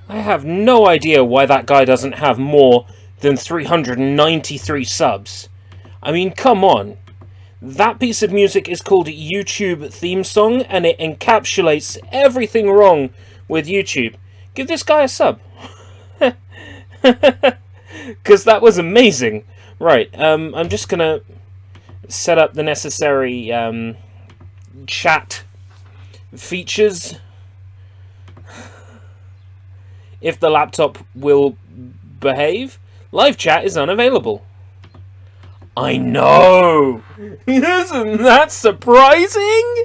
I have no idea why that guy doesn't have more than 393 subs. I mean, come on. That piece of music is called YouTube Theme Song, and it encapsulates everything wrong with YouTube. Give this guy a sub. Because that was amazing. Right, I'm just gonna set up the necessary chat features. If the laptop will behave, live chat is unavailable. I know! Isn't that surprising?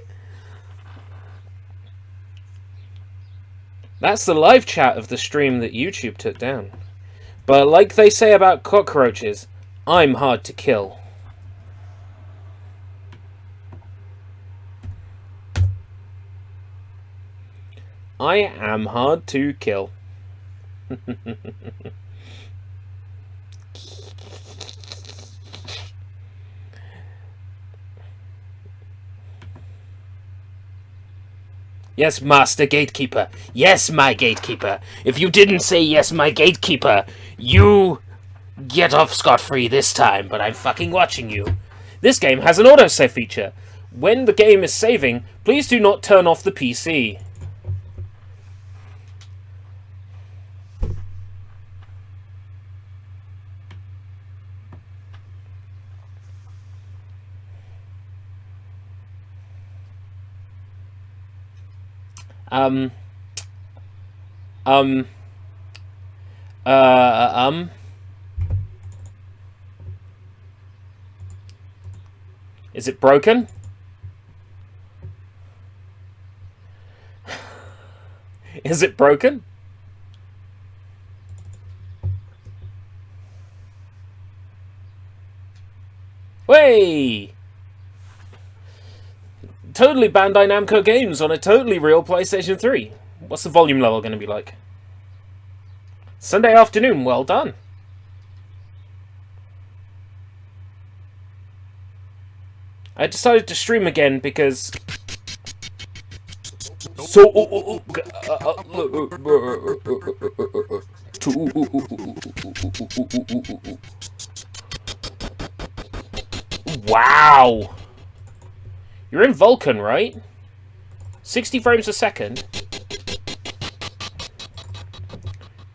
That's the live chat of the stream that YouTube took down. But like they say about cockroaches, I'm hard to kill. I am hard to kill. Yes, Master Gatekeeper. Yes, my Gatekeeper. If you didn't say yes, my Gatekeeper, you get off scot-free this time, but I'm fucking watching you. This game has an autosave feature. When the game is saving, please do not turn off the PC. Is it broken? Is it broken? Way! Totally Bandai Namco games on a totally real PlayStation 3. What's the volume level going to be like? Sunday afternoon, well done. I decided to stream again because... Wow! You're in Vulkan, right? 60 frames a second.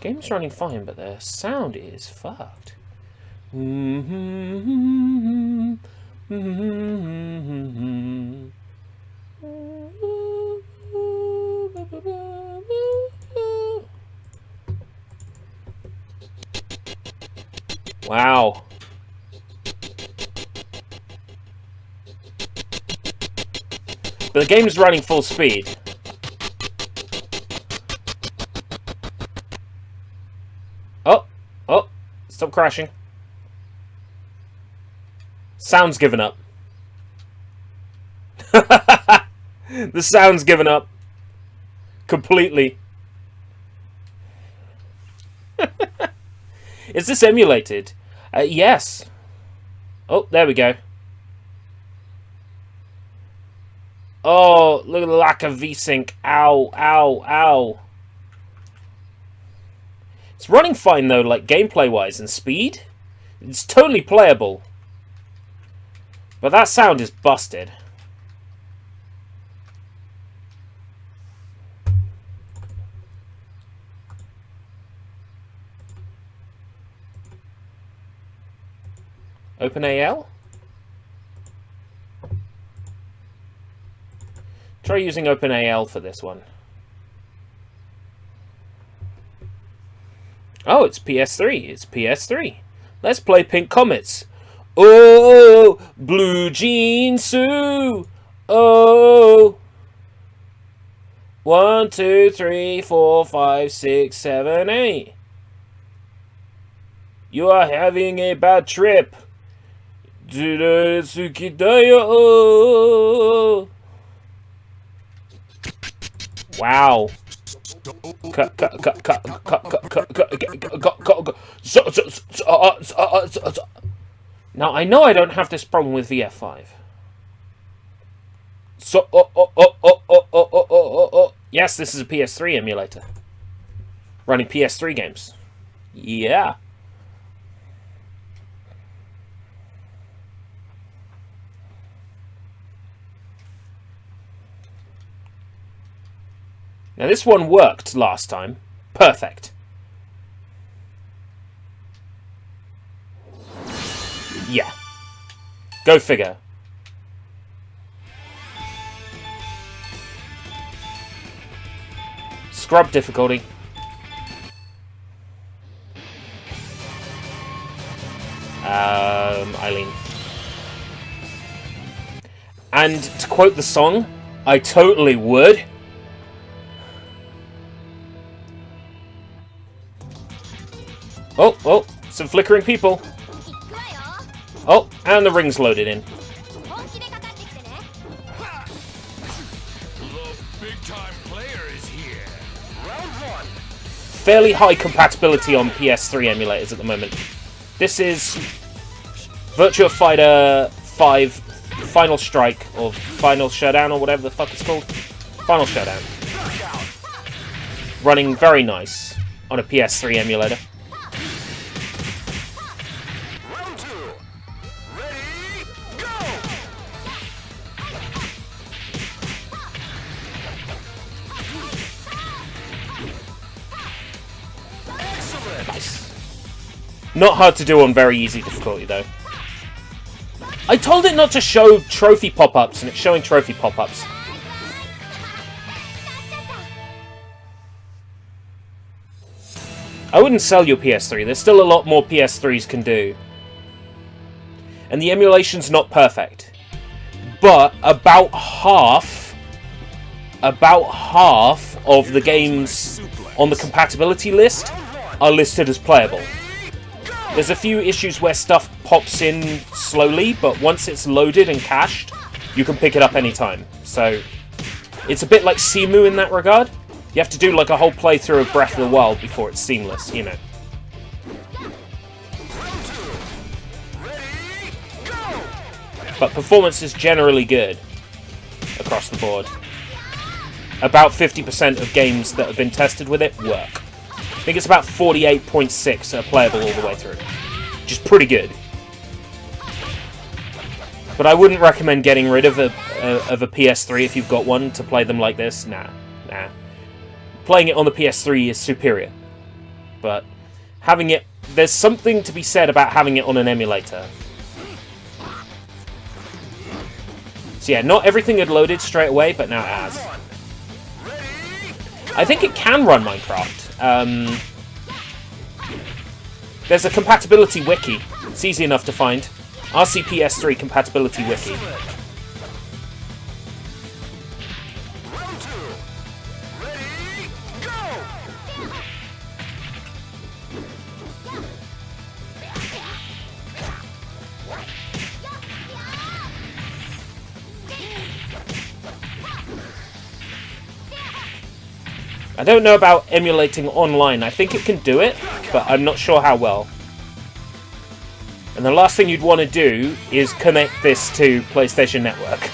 Game's running fine, but the sound is fucked. Wow. But the game is running full speed. Oh, stop crashing. Sound's given up. The sound's given up. Completely. Is this emulated? Yes. Oh, there we go. Oh, look at the lack of VSync. Ow, ow, ow. It's running fine though, like gameplay-wise and speed. It's totally playable. But that sound is busted. OpenAL? Try using OpenAL for this one. Oh, it's PS3. It's PS3. Let's play Pink Comets. Oh, Blue Jean Sue. Oh. 1, 2, 3, 4, 5, 6, 7, 8. You are having a bad trip. Wow. Now, I know I don't have this problem with VF5. Yes, this is a PS3 emulator. Running PS3 games. Yeah. Now, this one worked last time. Perfect. Yeah. Go figure. Scrub difficulty. Eileen. And to quote the song, I totally would. Oh, some flickering people. Oh, and the ring's loaded in. Fairly high compatibility on PS3 emulators at the moment. This is Virtua Fighter 5 Final Strike, or Final Showdown, or whatever the fuck it's called. Final Showdown. Running very nice on a PS3 emulator. Nice. Not hard to do on very easy difficulty, though. I told it not to show trophy pop-ups, and it's showing trophy pop-ups. I wouldn't sell your PS3. There's still a lot more PS3s can do. And the emulation's not perfect. But about half of the games on the compatibility list are listed as playable. There's a few issues where stuff pops in slowly, but once it's loaded and cached, you can pick it up anytime. So, it's a bit like Simu in that regard. You have to do like a whole playthrough of Breath of the Wild before it's seamless, you know. But performance is generally good across the board. About 50% of games that have been tested with it work. I think it's about 48.6 are playable all the way through. Which is pretty good. But I wouldn't recommend getting rid of a PS3 if you've got one to play them like this. Nah. Playing it on the PS3 is superior. But having it... There's something to be said about having it on an emulator. So yeah, not everything had loaded straight away, but now it has. I think it can run Minecraft. There's a compatibility wiki. It's easy enough to find. RCPS3 compatibility wiki. I don't know about emulating online. I think it can do it, but I'm not sure how well. And the last thing you'd want to do is connect this to PlayStation Network.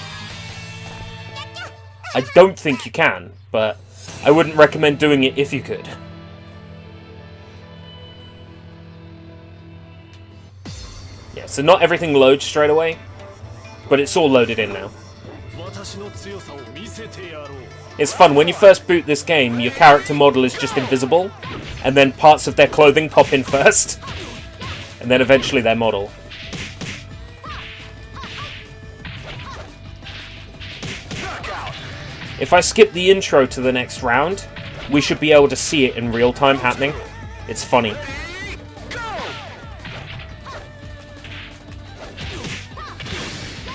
I don't think you can, but I wouldn't recommend doing it if you could. Yeah, so not everything loads straight away, but it's all loaded in now. It's fun. When you first boot this game, your character model is just invisible, and then parts of their clothing pop in first, and then eventually their model. If I skip the intro to the next round, we should be able to see it in real time happening. It's funny.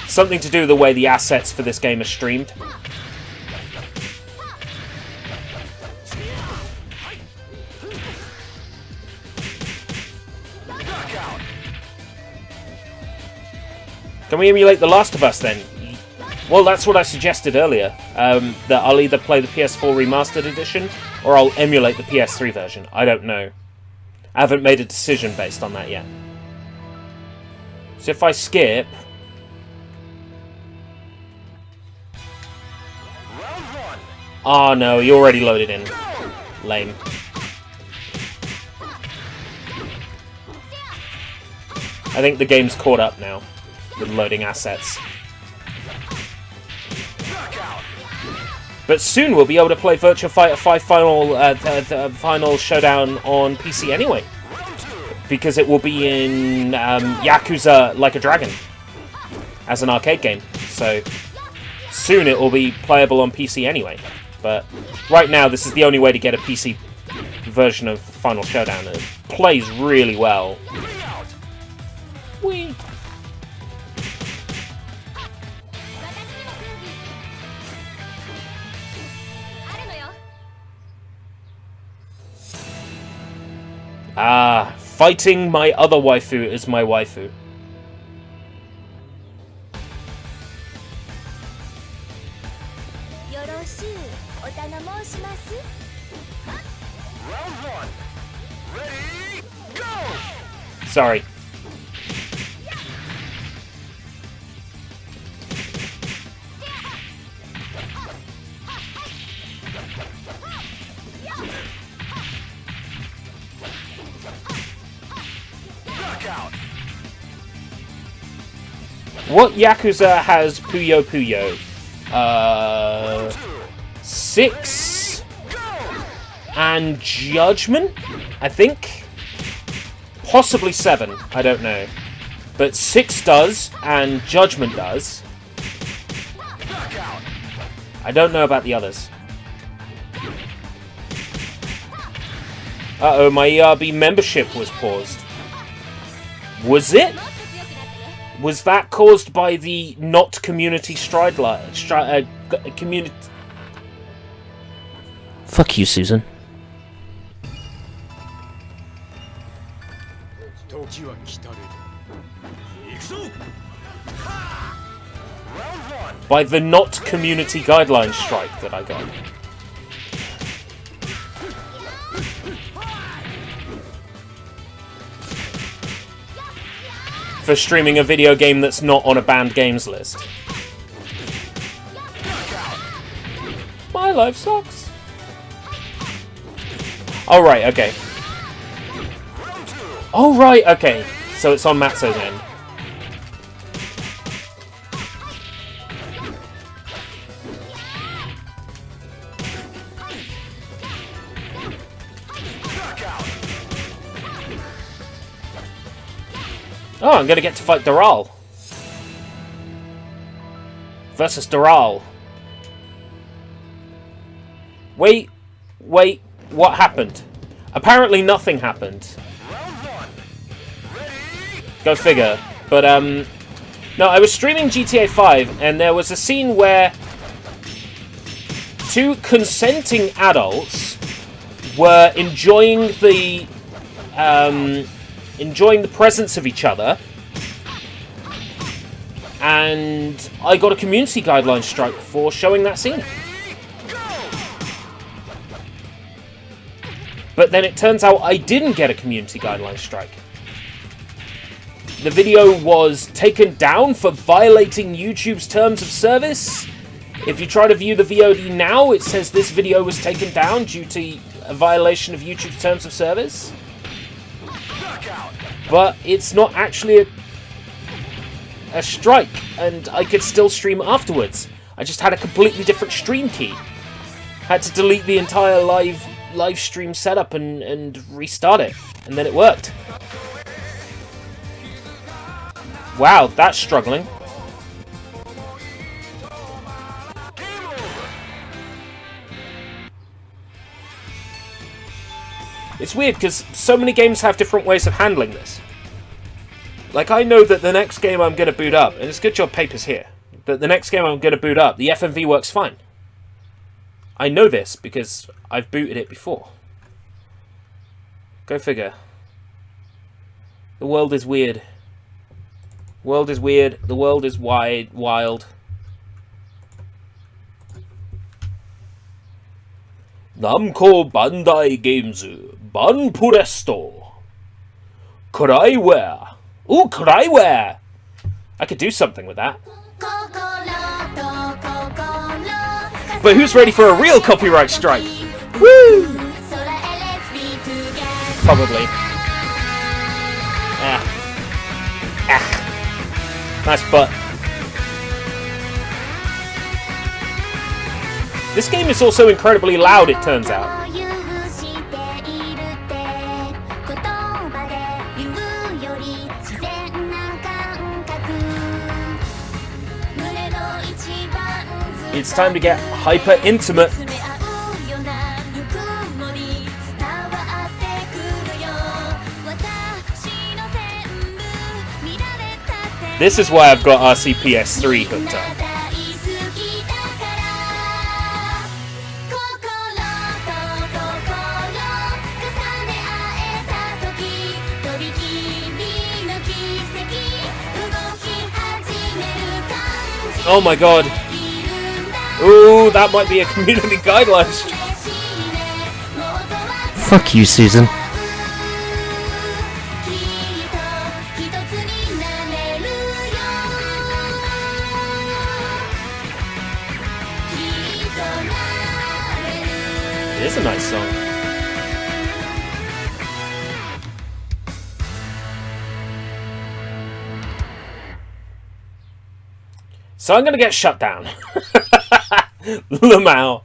Something to do with the way the assets for this game are streamed. Can we emulate The Last of Us then? Well, that's what I suggested earlier. That I'll either play the PS4 Remastered Edition or I'll emulate the PS3 version. I don't know. I haven't made a decision based on that yet. So if I skip... Oh no, he already loaded in. Lame. I think the game's caught up now with loading assets. But soon we'll be able to play Virtua Fighter 5 Final Showdown on PC anyway. Because it will be in Yakuza Like a Dragon as an arcade game. So soon it will be playable on PC anyway. But right now this is the only way to get a PC version of Final Showdown. And it plays really well. Whee! Ah, fighting my other waifu is my waifu. Sorry. What Yakuza has Puyo Puyo? 6 and Judgment, I think? Possibly 7, I don't know. But 6 does, and Judgment does. I don't know about the others. Uh-oh, my ERB membership was paused. Was it? Was that caused by the not community community... Fuck you, Susan. By the not community guidelines strike that I got. For streaming a video game that's not on a banned games list. My life sucks. Oh, right, okay. Oh, right, okay. So it's on Matso's end. Oh, I'm gonna get to fight Doral. Versus Doral. Wait, what happened? Apparently nothing happened. Go figure. But, no, I was streaming GTA 5, and there was a scene where 2 consenting adults were enjoying the presence of each other, and I got a community guideline strike for showing that scene. But then it turns out I didn't get a community guideline strike. The video was taken down for violating YouTube's terms of service. If you try to view the VOD now, it says this video was taken down due to a violation of YouTube's terms of service. But it's not actually a strike, and I could still stream afterwards. I just had a completely different stream key. Had to delete the entire live stream setup and restart it, and then it worked. Wow, that's struggling. It's weird because so many games have different ways of handling this. Like, I know that the next game I'm going to boot up, and it's good job Paper's here, that the next game I'm going to boot up, the FMV works fine. I know this because I've booted it before. Go figure. The world is weird. The world is weird. The world is wild. Namco Bandai Games Banpuresto. Kuraiware. Ooh, Kuraiware! I could do something with that. But who's ready for a real copyright strike? Woo! Probably. Nice butt. This game is also incredibly loud, it turns out. It's time to get hyper intimate. This is why I've got RCPS3 hooked up. Oh my god. Ooh, that might be a community guideline. Fuck you, Susan. It is a nice song. So I'm gonna get shut down. Lamau.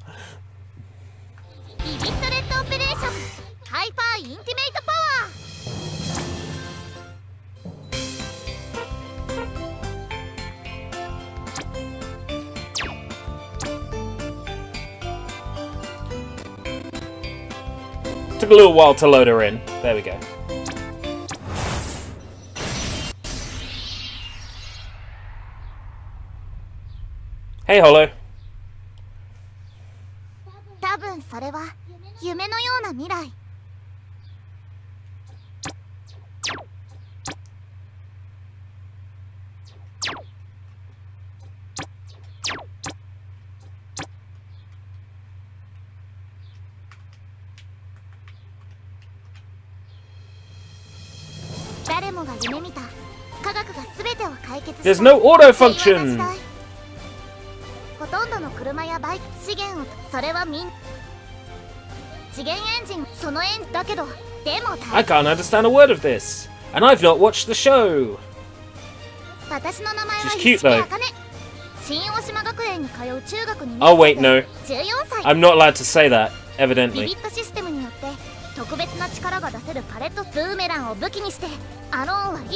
Took a little while to load her in. There we go. Hey, Holo. There's no auto function. I can't understand a word of this, and I've not watched the show. She's cute though. Oh wait, no. I'm not allowed to say that, evidently.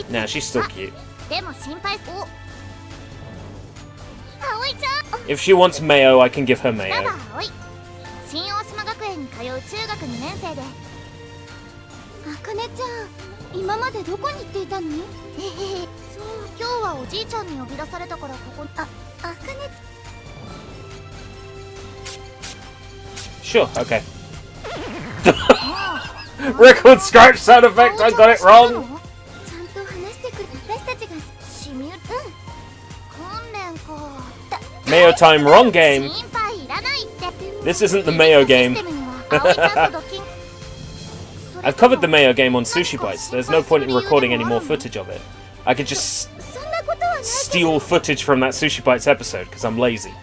Nah, she's still cute. If she wants mayo, I can give her mayo. Sure, okay. Record scratch sound effect, I got it wrong! Mayo time, wrong game! This isn't the Mayo game. I've covered the Mayo game on Sushi Bites. There's no point in recording any more footage of it. I could just steal footage from that Sushi Bites episode, because I'm lazy.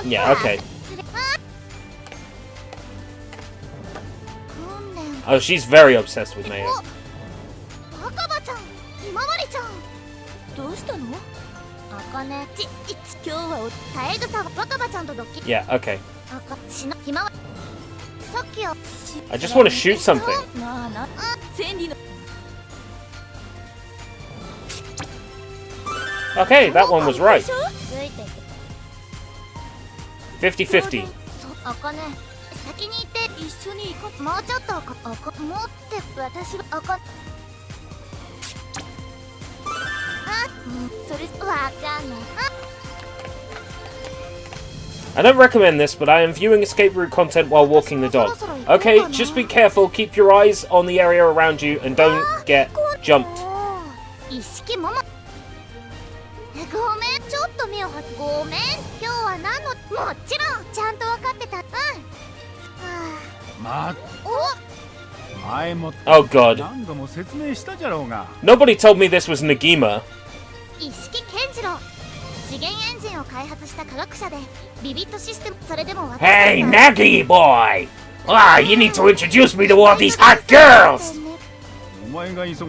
Yeah, okay. Oh, she's very obsessed with Mayo. Yeah, okay. I just want to shoot something. Okay, that one was right. 50-50. 先に行って一緒に行こう。もうちょっと持って私はそれわかんない。I don't recommend this, but I am viewing escape route content while walking the dog. Okay, just be careful, keep your eyes on the area around you, and don't get jumped. 意識もごめん、ちょっと目をごめん。今日は何のもちろんちゃんと分かってた。Oh god. Nobody told me this was Nagima. 一色健次郎。次元エンジンを開発した科学者でビビットシステム。それでも私 Hey, Nagi boy! Ah, you need to introduce me to all these hot girls! It's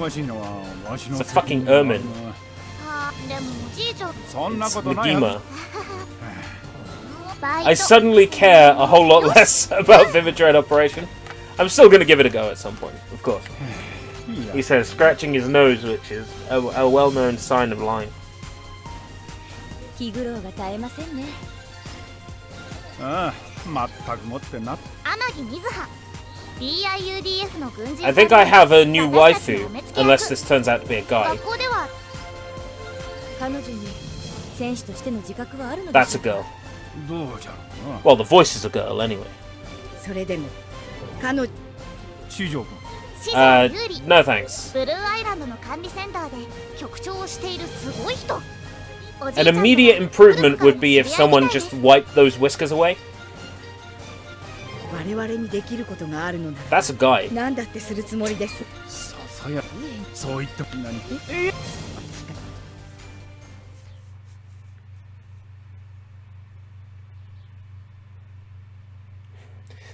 a fucking ermine. It's Nagima. I suddenly care a whole lot less about Vivid Dread Operation. I'm still going to give it a go at some point, of course. He says, scratching his nose, which is a well-known sign of lying. I think I have a new waifu, unless this turns out to be a guy. That's a girl. Well, the voice is a girl, anyway. No thanks. An immediate improvement would be if someone just wiped those whiskers away. That's a guy.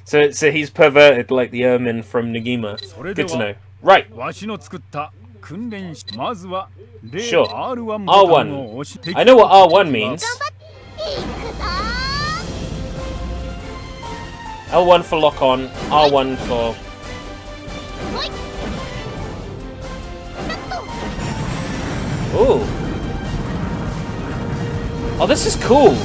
So he's perverted like the ermine from Nagima. Good to know. Right. Sure. R1. I know what R1 means. L1 for lock on, R1 for... Ooh. Oh, this is cool.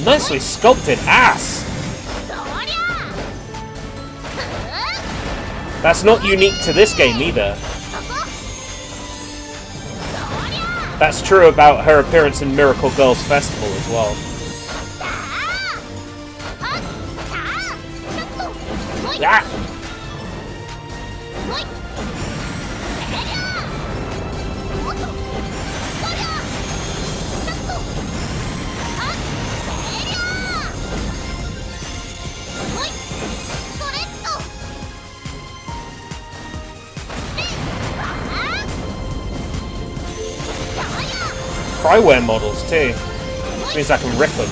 Nicely sculpted ass! That's not unique to this game either. That's true about her appearance in Miracle Girls Festival as well. Yeah. Cryware models too, which means I can rip them.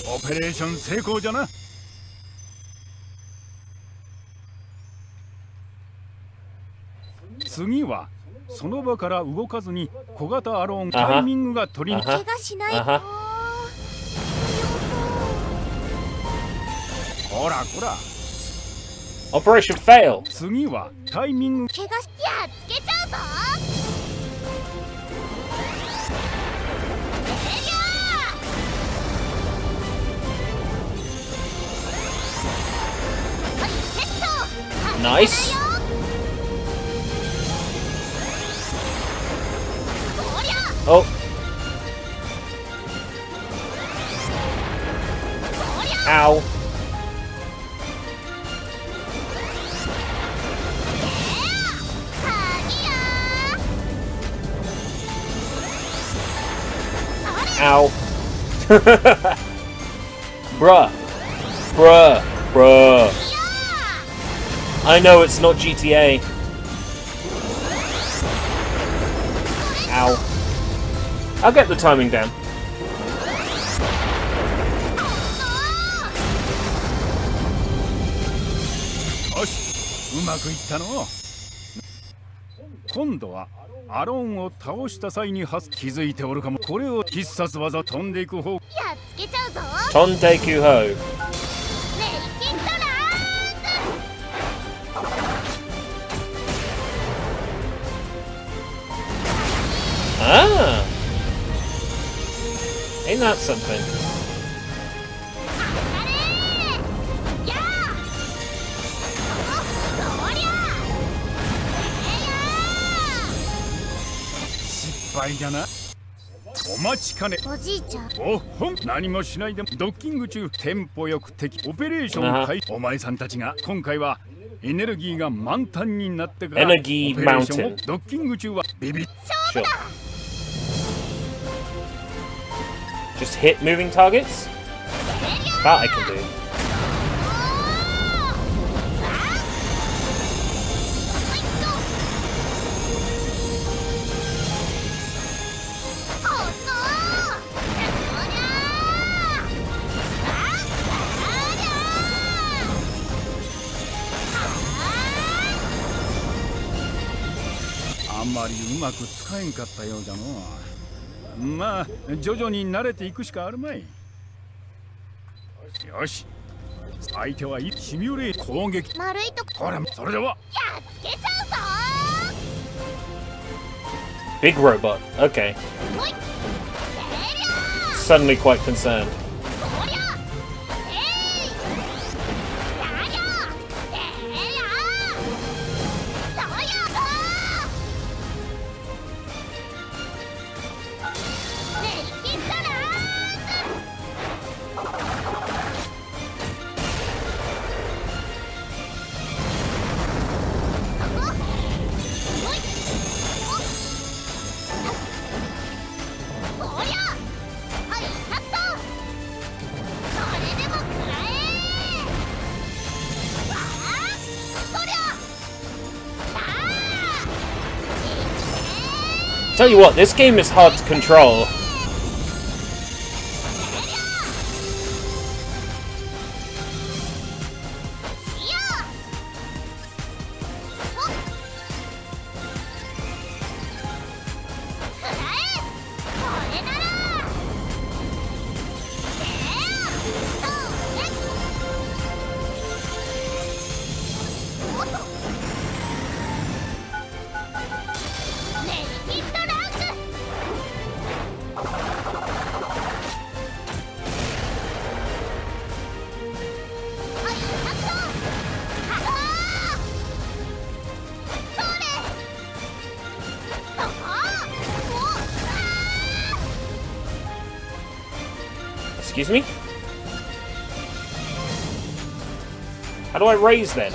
Operation 成功じゃな。次はその場から動かずに小型アローンタイミングが取りに。怪我しない。こらこら。Operation fail. 次はタイミング。怪我しやっつけちゃうぞ。Nice. Oh. Ow. Ow. Bruh. Bruh. Bruh. I know it's not GTA. Ow. I'll get the timing down. まくいったの。今度はアローンを倒した際に気づいておるかも。これを必殺技飛んでいく方。やっつけちゃうぞ。飛んでいく方。ネイキッドラAh! Ain't that something? あれやあそりゃ失敗だな。お待ちかね。おじいちゃん。おほん、何もしないでもドッキング中テンポよく敵オペレーション開始。お前さんたちが今回はエネルギーが満タンになってからオペレーションをドッキング中はビビッ。 Sure. Just hit moving targets? That I can do. あんまりうまく使えんかったようだの。まあ徐々に慣れていくしかあるまい。よし、相手はシミュレート攻撃。丸いとこ。ほら、それではやっつけちゃうぞ。 Big robot. Okay. ほい。 Suddenly quite concerned. そりゃえいやりゃえやそりゃネイキッドラTell you what, this game is hard to control. Excuse me? How do I raise then?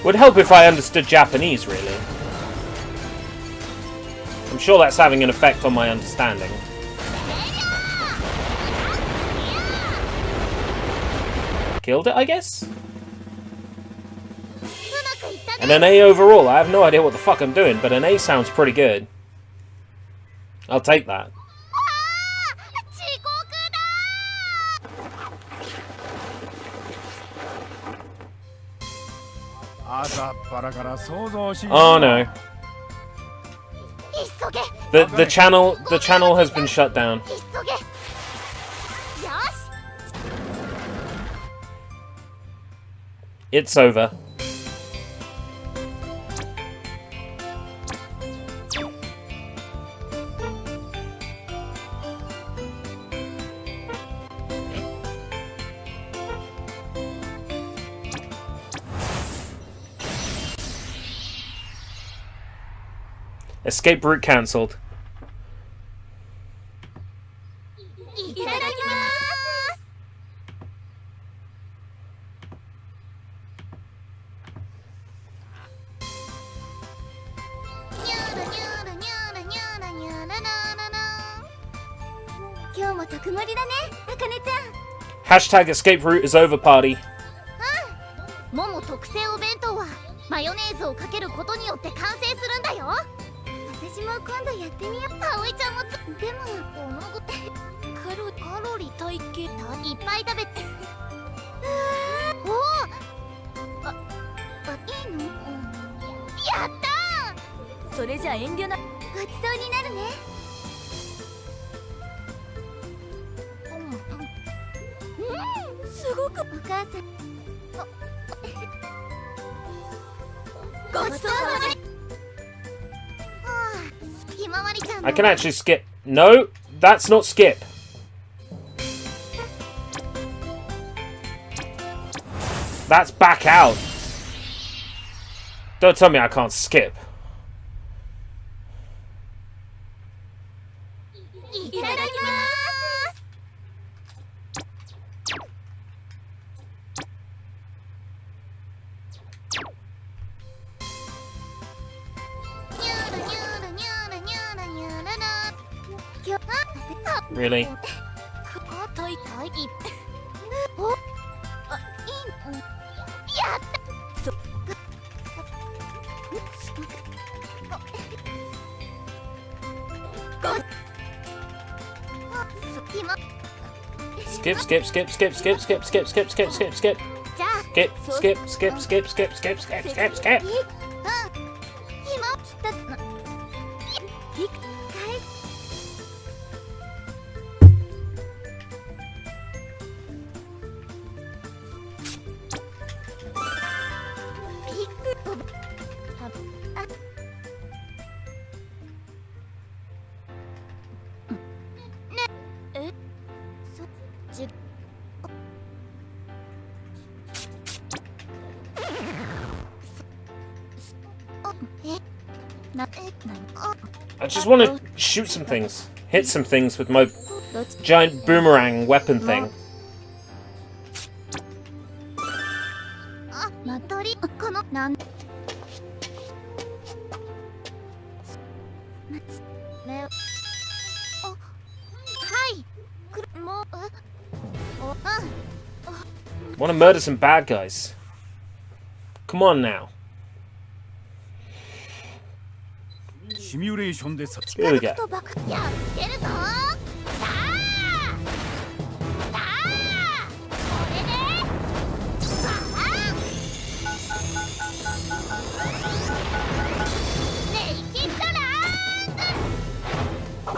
Would help if I understood Japanese, really. I'm sure that's having an effect on my understanding. Killed it, I guess? And an A overall. I have no idea what the fuck I'm doing, but an A sounds pretty good. I'll take that. Oh no. The channel has been shut down. It's over. Escape route cancelled. Hashtag escape route is over, party. モモ特製お弁当はマヨネーズをかけることによって完成するんだよ。私も今度やってみよう。葵ちゃんもでもこの子カロリー体型いっぱい食べておおいいの？やったー。それじゃ遠慮な。ごちそうになるね。すごくお母さんごちそうさまで。ひまわりちゃん I can actually skip. No, that's not skip. That's back out. Don't tell me I can't skip. いただきます。ニュルニュルニュルニュルニュルル。今日 Really? たいたいおあいいやったそSkip, skip, skip, skip, skip, skip, skip, skip, skip, skip, skip. じゃあ Skip, skip, skip, skip, skip, skip, skip, skip, skip. 今来たな一回ピックあねえそっちI just want to shoot some things. Hit some things with my giant boomerang weapon thing. あ、まとりこのなんねおはいくもうおWant to murder some bad guys. Come on now. シミュレーションでさ Here we go. とばかやっつけるぞ。さあさあこれでさあネイキッドランさあ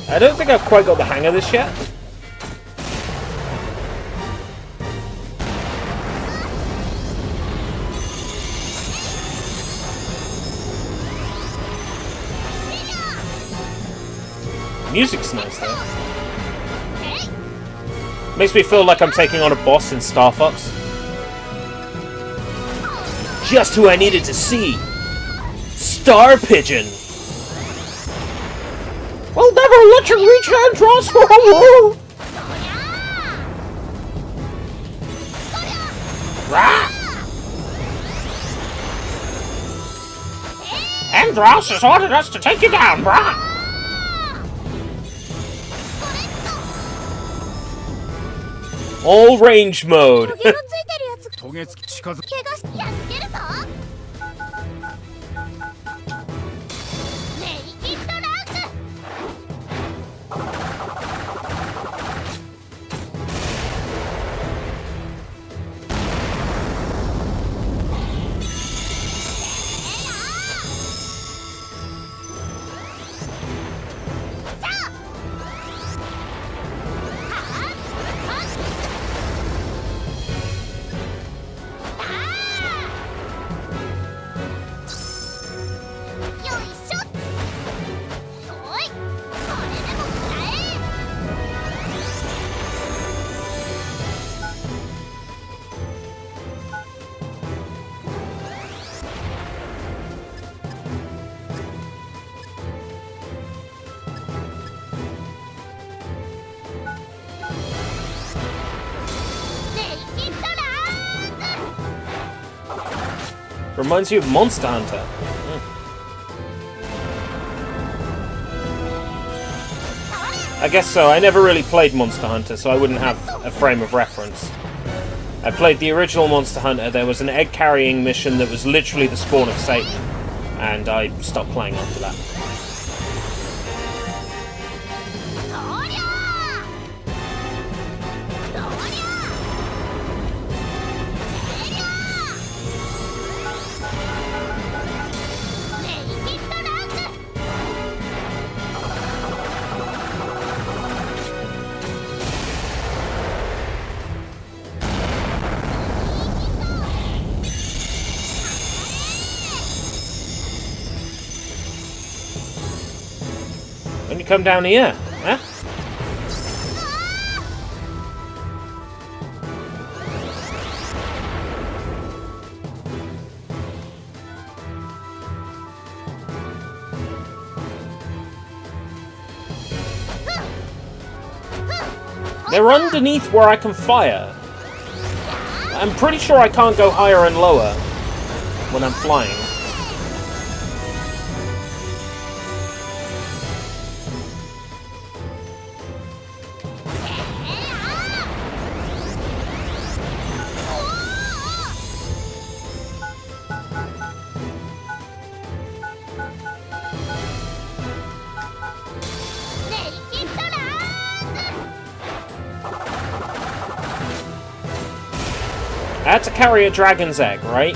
I don't think I've quite got the hang of this yet. Music's nice though. Makes me feel like I'm taking on a boss in Star Fox. Just who I needed to see! Star Pigeon! We'll never let you reach Andros! Rah! Andros has ordered us to take you down, brah! All range mode. トゲのついてるやつトゲつき近づ怪我しやっつけるぞ。ネイキッドランク Reminds you of Monster Hunter. I guess so. I never really played Monster Hunter, so I wouldn't have a frame of reference. I played the original Monster Hunter. There was an egg-carrying mission that was literally the spawn of Satan, and I stopped playing after that. When you come down here, huh? They're underneath where I can fire. I'm pretty sure I can't go higher and lower when I'm flying. I had to carry a dragon's egg, right?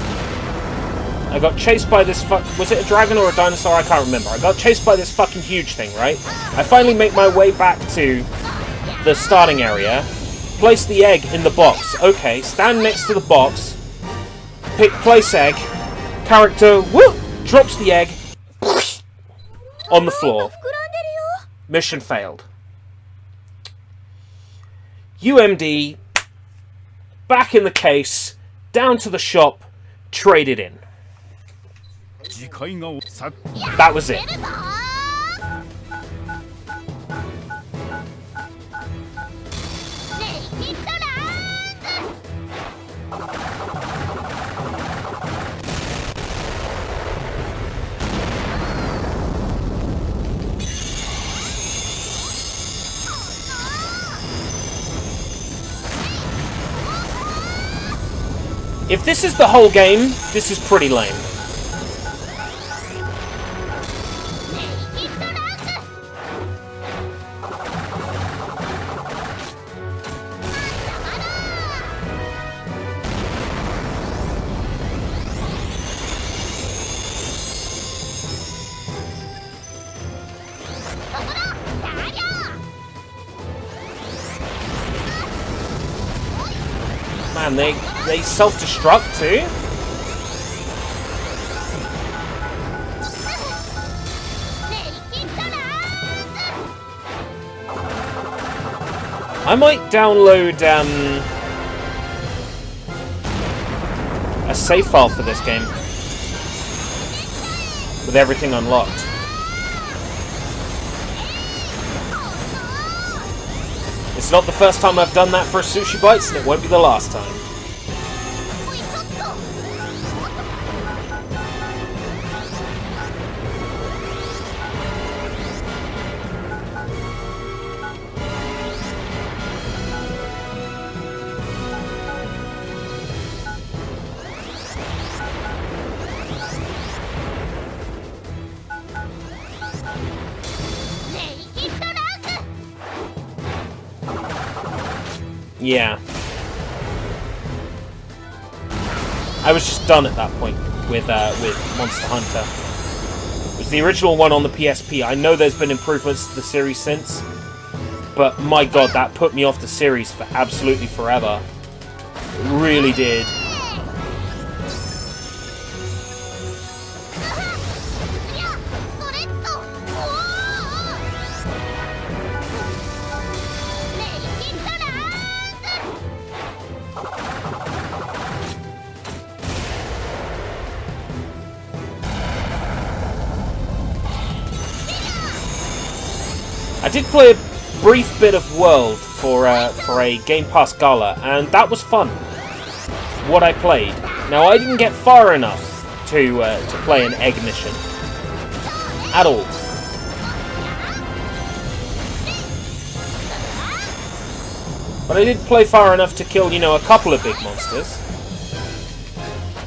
I got chased by this was it a dragon or a dinosaur? I can't remember. I got chased by this fucking huge thing, right? I finally make my way back to the starting area, place the egg in the box. Okay, stand next to the box, place egg, character, whoop, drops the egg, on the floor. Mission failed. UMD, back in the case, down to the shop, traded in. That was it. If this is the whole game, this is pretty lame. Man, they self-destruct too? I might download a save file for this game with everything unlocked. It's not the first time I've done that for a Sushi Bites, and it won't be the last time. Yeah. I was just done at that point with Monster Hunter. It was the original one on the PSP. I know there's been improvements to the series since, but my god, that put me off the series for absolutely forever. It really did. I did play a brief bit of World for a Game Pass Gala, and that was fun. What I played. Now, I didn't get far enough to play an egg mission at all. But I did play far enough to kill, you know, a couple of big monsters.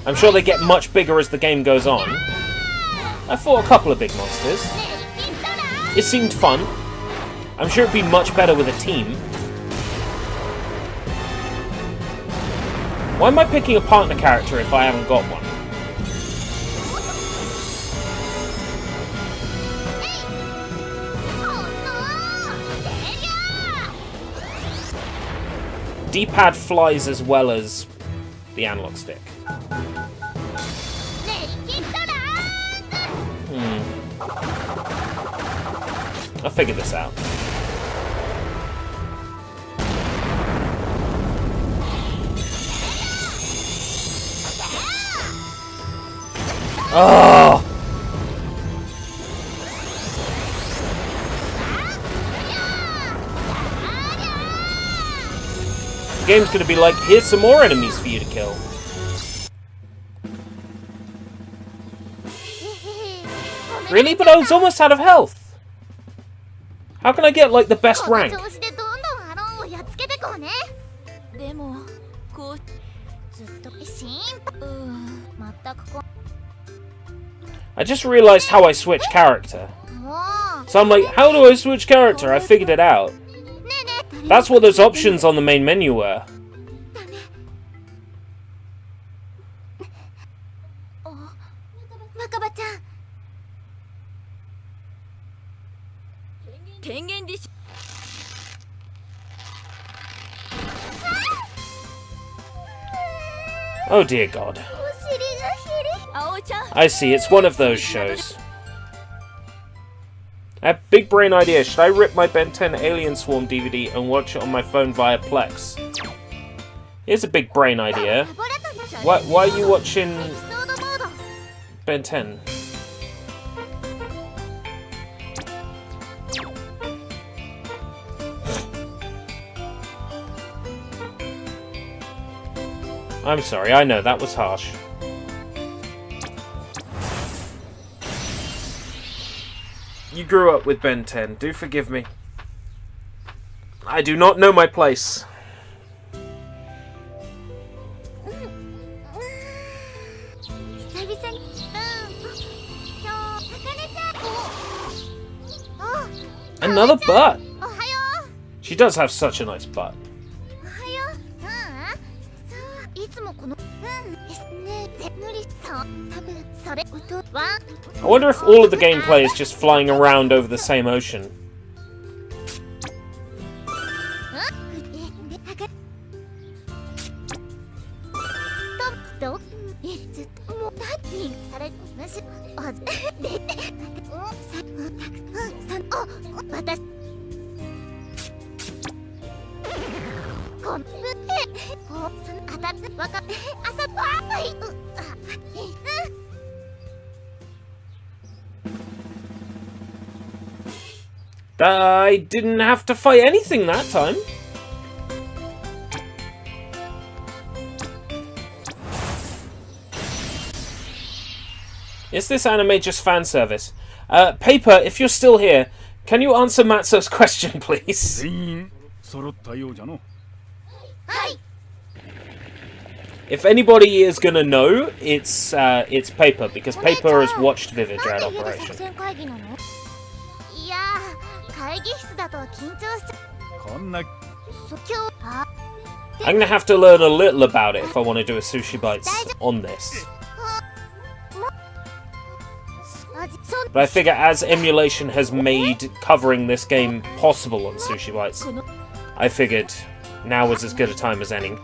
I'm sure they get much bigger as the game goes on. I fought a couple of big monsters. It seemed fun. I'm sure it'd be much better with a team. Why am I picking a partner character if I haven't got one? D-pad flies as well as the analog stick. I'll figure this out. Oh! The game's gonna be like, here's some more enemies for you to kill. Really? But I was almost out of health. How can I get, like, the best rank? I just realized how I switch character. So I'm like, how do I switch character? I figured it out. That's what those options on the main menu were. Oh dear God. I see, it's one of those shows. I have big brain idea. Should I rip my Ben 10 Alien Swarm DVD and watch it on my phone via Plex? Here's a big brain idea. Why are you watching Ben 10? I'm sorry, I know, that was harsh. You grew up with Ben 10, do forgive me. I do not know my place. Another butt! She does have such a nice butt. I wonder if all of the gameplay is just flying around over the same ocean. I didn't have to fight anything that time. Is this anime just fan service? Paper, if you're still here, can you answer Matsu's question, please? If anybody is gonna know, it's Paper, because Paper has watched Vivid Dread Operation. I'm gonna have to learn a little about it if I want to do a Sushi Bites on this. But I figure as emulation has made covering this game possible on Sushi Bites, I figured now was as good a time as any.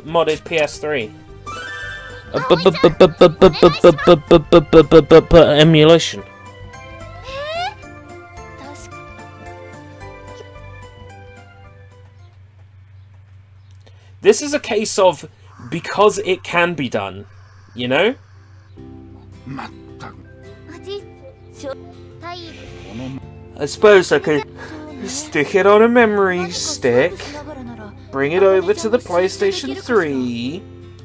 Modded PS3. Emulation. This is a case of because it can be done, you know? まったく I suppose I could stick it on a memory stick, bring it over to the PlayStation 3,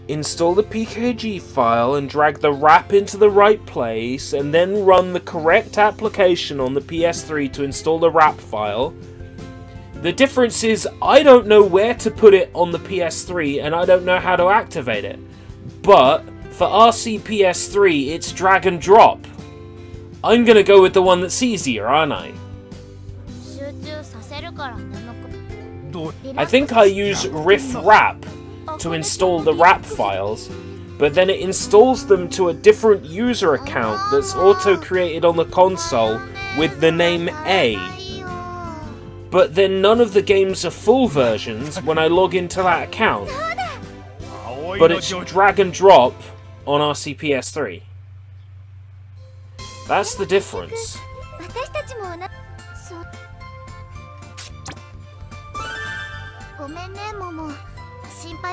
install the PKG file and drag the wrap into the right place, and then run the correct application on the PS3 to install the wrap file. The difference is I don't know where to put it on the PS3 and I don't know how to activate it. But for RCPS3 it's drag and drop. I'm gonna go with the one that's easier, aren't I? I think I use riff wrap to install the wrap files, but then it installs them to a different user account that's auto-created on the console with the name A. But then none of the games are full versions when I log into that account. But it's drag and drop on RCPS3. That's the difference.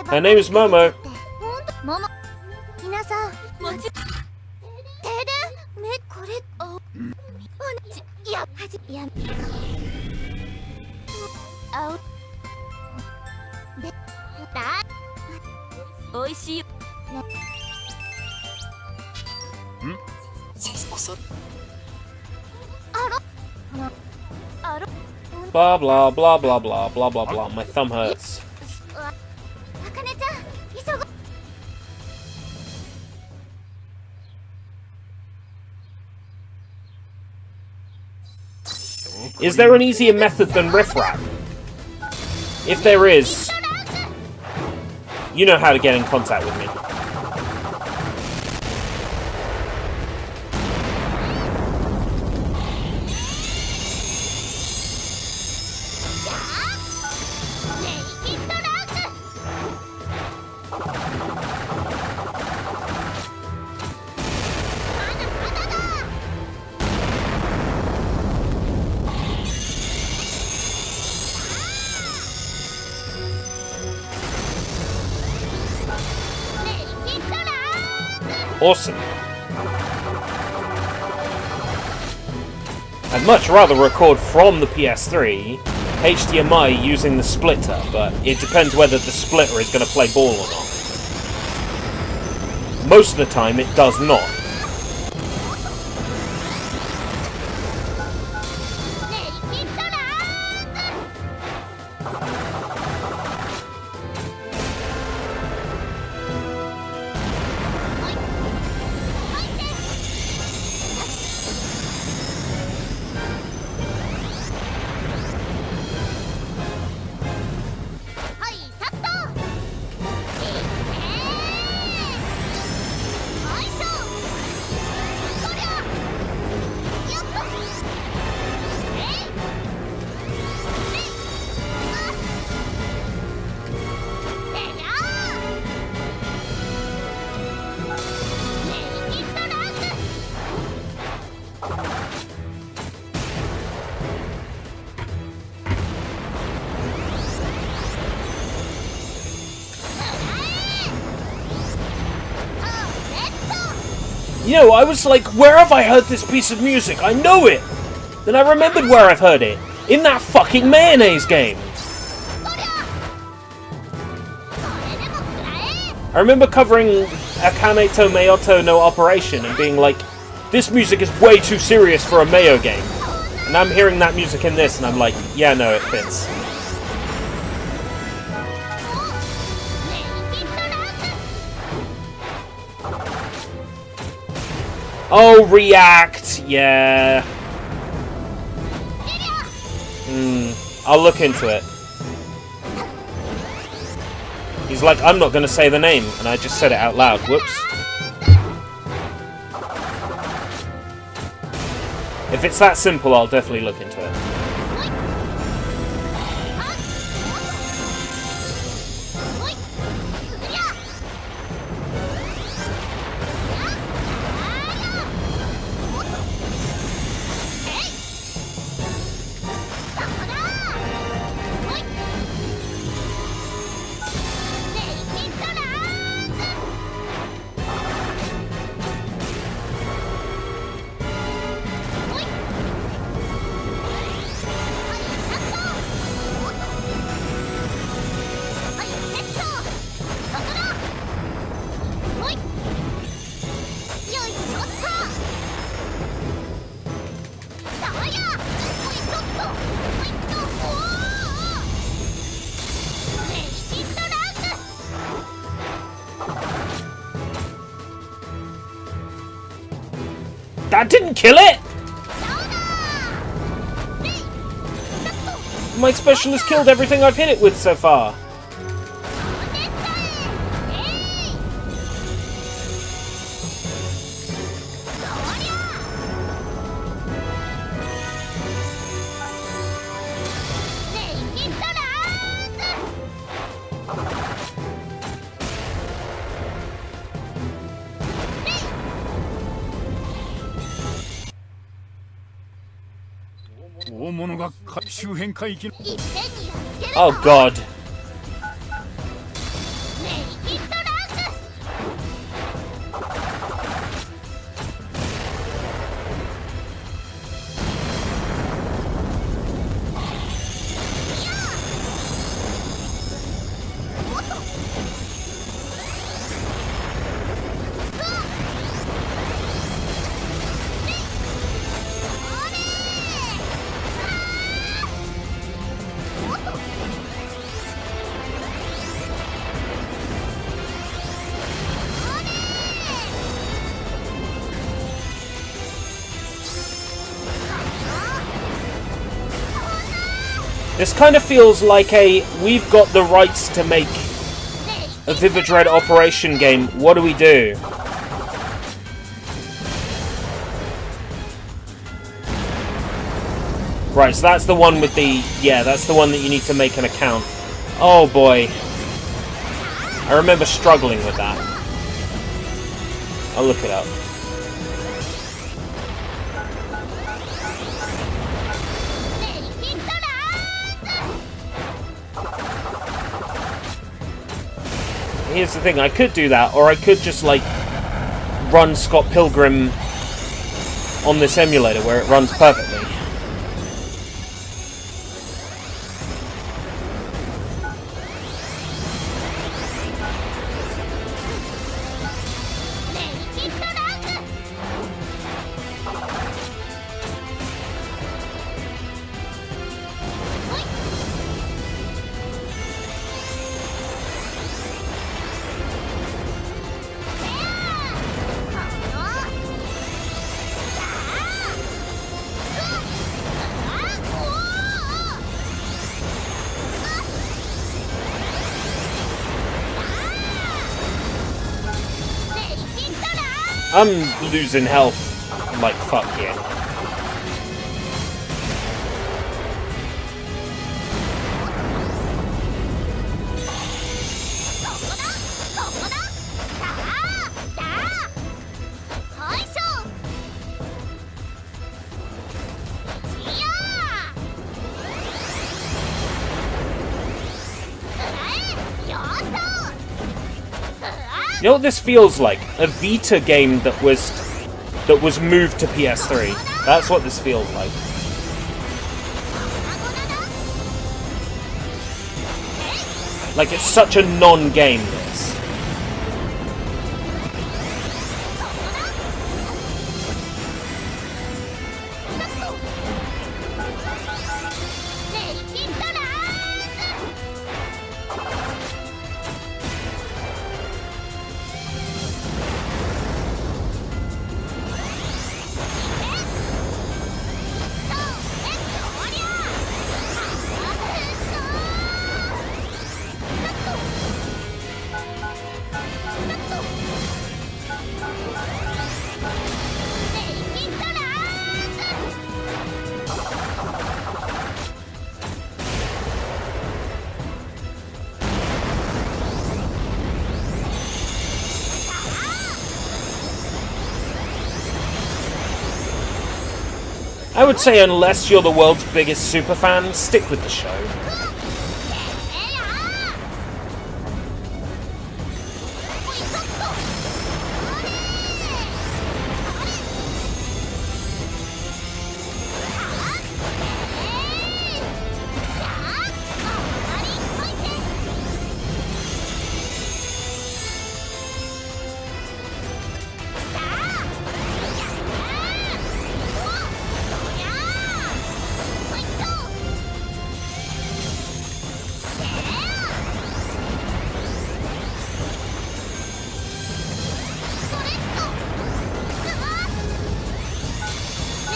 Her name is Momo. Blah blah blah blah blah blah blah blah. My thumb hurts. Is there an easier method than riff wrap? If there is, you know how to get in contact with me. Awesome. I'd much rather record from the PS3, HDMI using the splitter, but it depends whether the splitter is going to play ball or not. Most of the time it does not. You know, I was like, where have I heard this piece of music? I know it! Then I remembered where I've heard it. In that fucking mayonnaise game! I remember covering Akane to Mayoto no Operation and being like, this music is way too serious for a Mayo game. And I'm hearing that music in this and I'm like, yeah, no, it fits. Oh, react! Yeah. I'll look into it. He's like, I'm not going to say the name, and I just said it out loud. Whoops. If it's that simple, I'll definitely look into it. That didn't kill it! My special has killed everything I've hit it with so far. Oh god. This kind of feels like we've got the rights to make a Vivid Red Operation game. What do we do? Right, so that's the one with the... Yeah, that's the one that you need to make an account. Oh boy. I remember struggling with that. I'll look it up. Here's the thing, I could do that, or I could just, like, run Scott Pilgrim on this emulator where it runs perfectly. I'm losing health like fuck here. You know what this feels like? A Vita game that was moved to PS3. That's what this feels like. Like it's such a non-game, this. I would say unless you're the world's biggest superfan, stick with the show.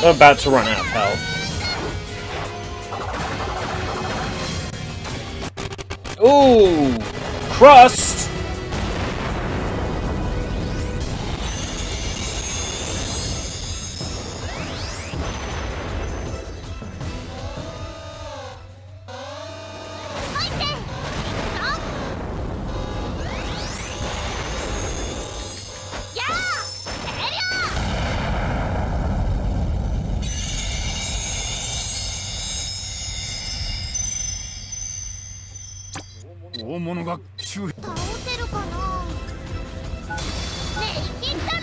I'm about to run out of health. Ooh! Crust!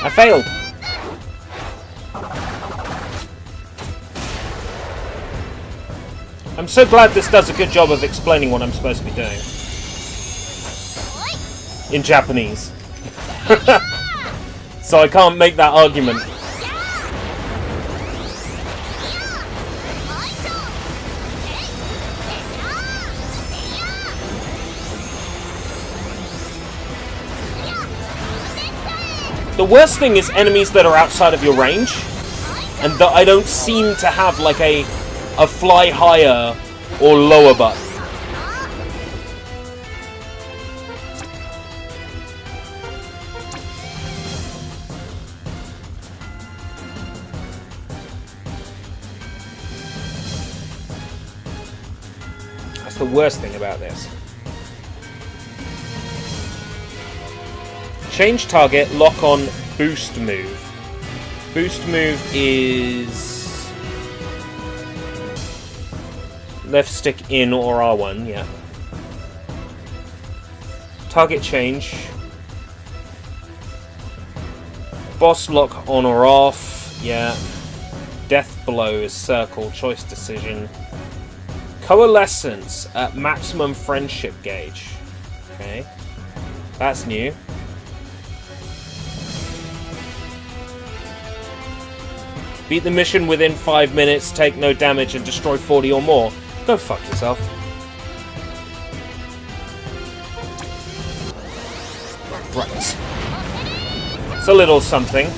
I failed. I'm so glad this does a good job of explaining what I'm supposed to be doing. In Japanese. So I can't make that argument. The worst thing is enemies that are outside of your range, and that I don't seem to have like a fly higher or lower button. That's the worst thing about this. Change target, lock on, boost move. Boost move is left stick in or R1, yeah. Target change. Boss lock on or off, yeah. Death blow is circle, choice decision. Coalescence at maximum friendship gauge. Okay. That's new. Beat the mission within 5 minutes, take no damage, and destroy 40 or more. Go fuck yourself. Right. It's a little something.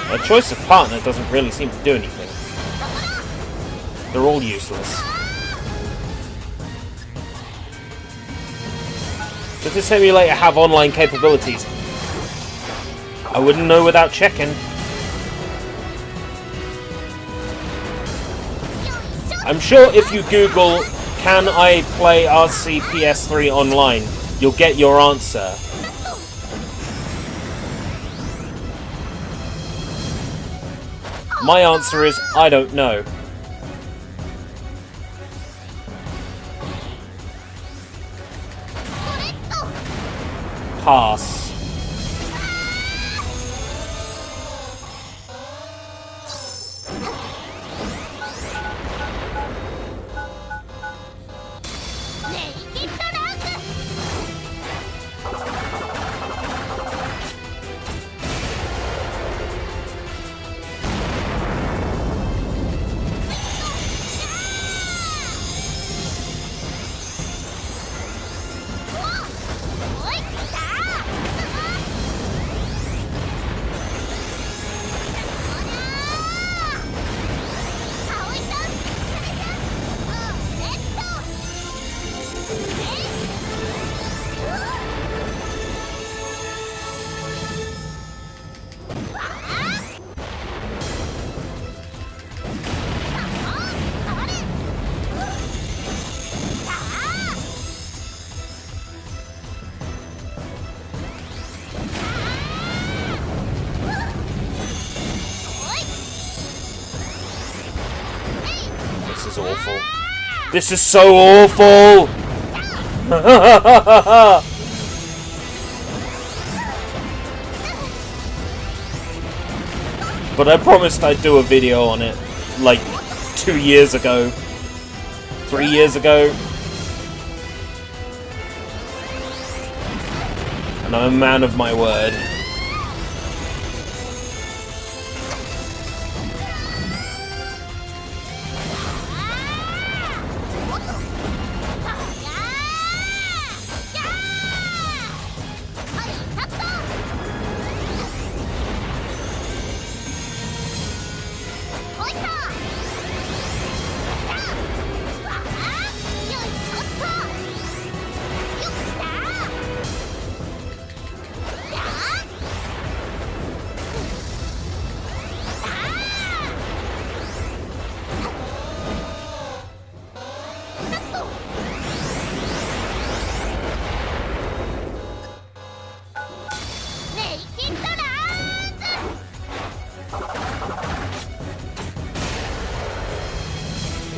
A choice of partner doesn't really seem to do anything. They're all useless. Does this simulator have online capabilities? I wouldn't know without checking. I'm sure if you Google, can I play RC PS3 online, you'll get your answer. My answer is, I don't know. Pass. is awful. This is so awful! But I promised I'd do a video on it, like, 2 years ago. 3 years ago. And I'm a man of my word.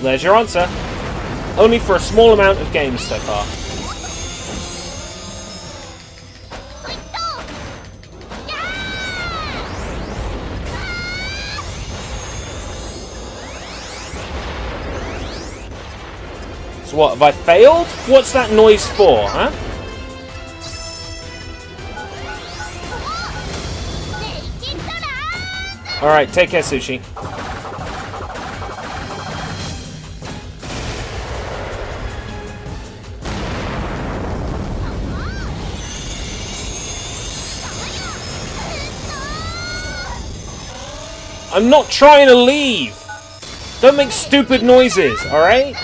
There's your answer. Only for a small amount of games so far. So what, have I failed? What's that noise for, huh? Alright, take care, Sushi. I'm not trying to leave! Don't make stupid noises, alright?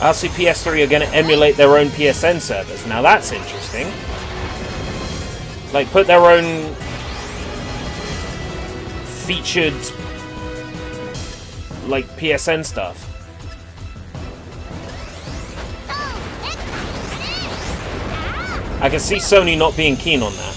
I see PS3 are going to emulate their own PSN servers. Now that's interesting. Like, put their own featured, like, PSN stuff. I can see Sony not being keen on that.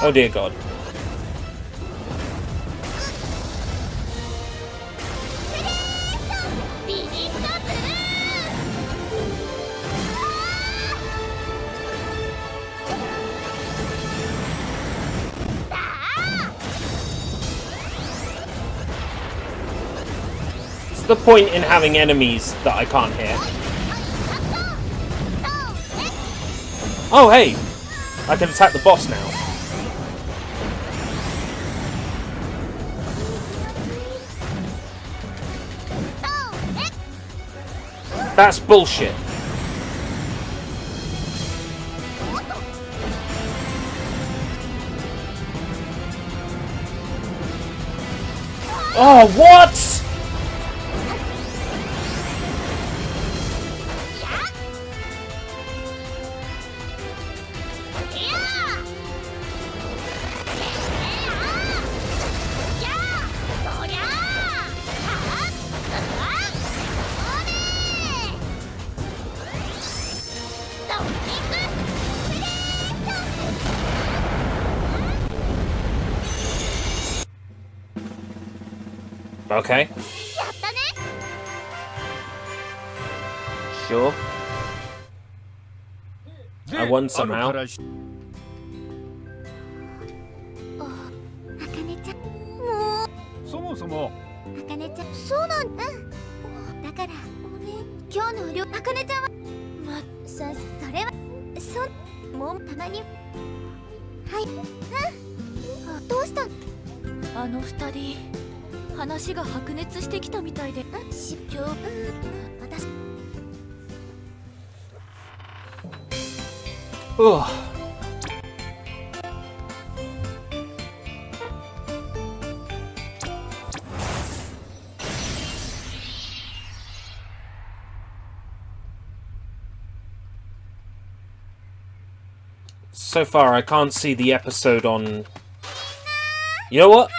Oh dear God. What's the point in having enemies that I can't hit? Oh hey! I can attack the boss now. That's bullshit. Oh, what? Okay. やったね。 Sure. で I won somehow. あのからしあかねちゃん、もうそもそもあかねちゃん、そうなんだからごめん、今日の料あかねちゃんはそれはもうたまにはい、どうしたの？あの二人話が白熱してきたみたいで私Ugh. So far, I can't see the episode on... You know what?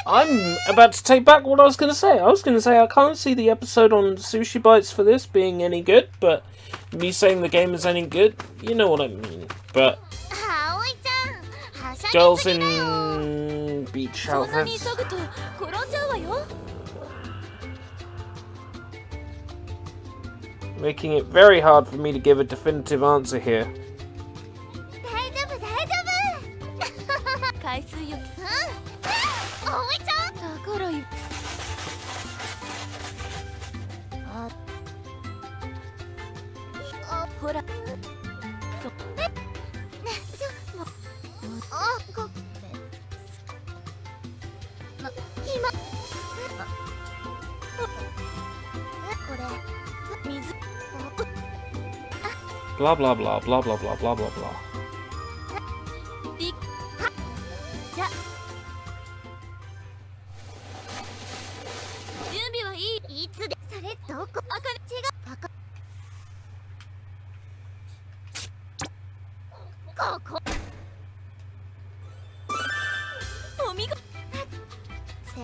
I'm about to take back what I was going to say. I was going to say I can't see the episode on Sushi Bites for this being any good, but me saying the game is any good, you know what I mean. But 葵ちゃん、はしゃぎ girls すぎだよ。 in beach そんなに outfits. 急ぐと転んじゃうわよ Making it very hard for me to give a definitive answer here. 大丈夫大丈夫。海水浴葵ちゃん。だからいほら今これ水 Blah blah blah blah blah blah blah blah blah. じゃ準備はいいいつでそれどこあかね違うバカここお見事せえ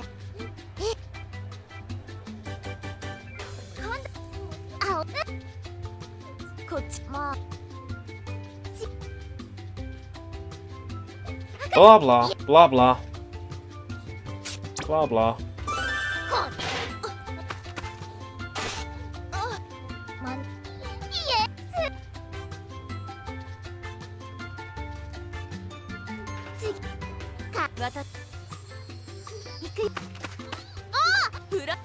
今度青こっちもう Blah blah blah blah. Blah blah. まんいえ次か渡っ行くよフラ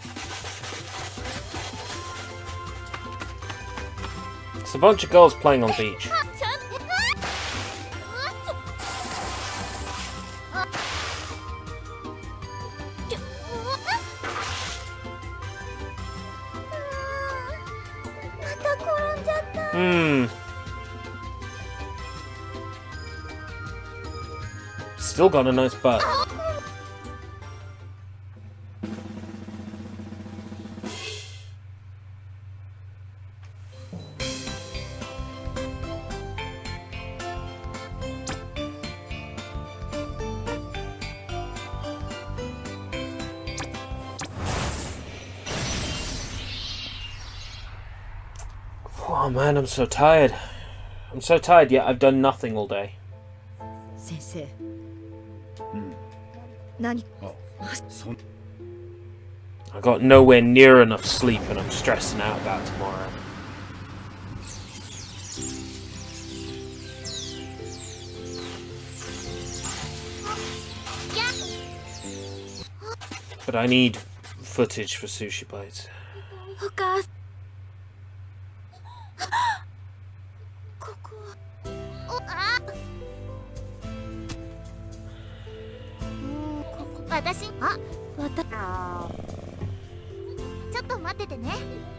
It's a bunch of girls playing on beach. ちゃんまた転んじゃった Hmm. Still got a nice butt. Oh man, I'm so tired. I'm so tired, yet I've done nothing all day. 先生うん何あそん I got nowhere near enough sleep and I'm stressing out about tomorrow. But I need footage for Sushi Bites. お母さんここはおあここ私わたちょっと待っててね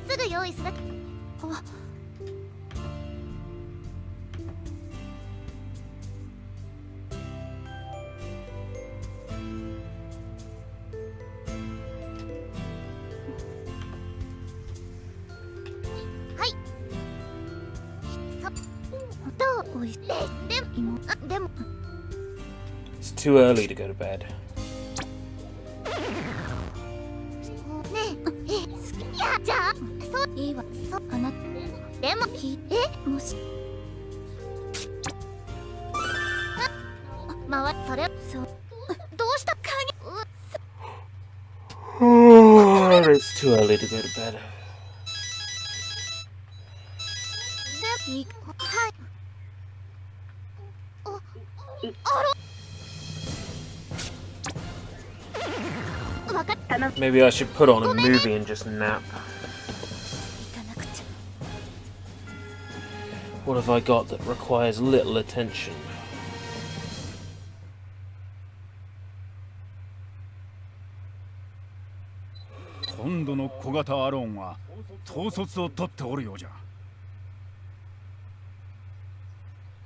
すぐ用意するあはいどうおいしいでも It's too early to go to bed. ねえいやじゃあそういいわそうあなたでももしそれそうどうした影 It's too early to go to bed. はい。わかった。 Maybe I should put on a movie and just nap. 行かなくちゃ。 What have I got that requires little attention? 今度の小型アローンは統率を取っておるようじゃ。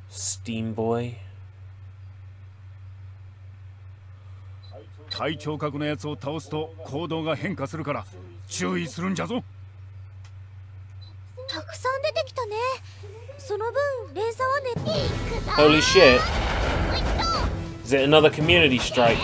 Steam Boy. 体調格のやつを倒すと行動が変化するから注意するんじゃぞ。 たくさん出てきたね。その分連鎖はね。 Holy shit. Is it another community strike?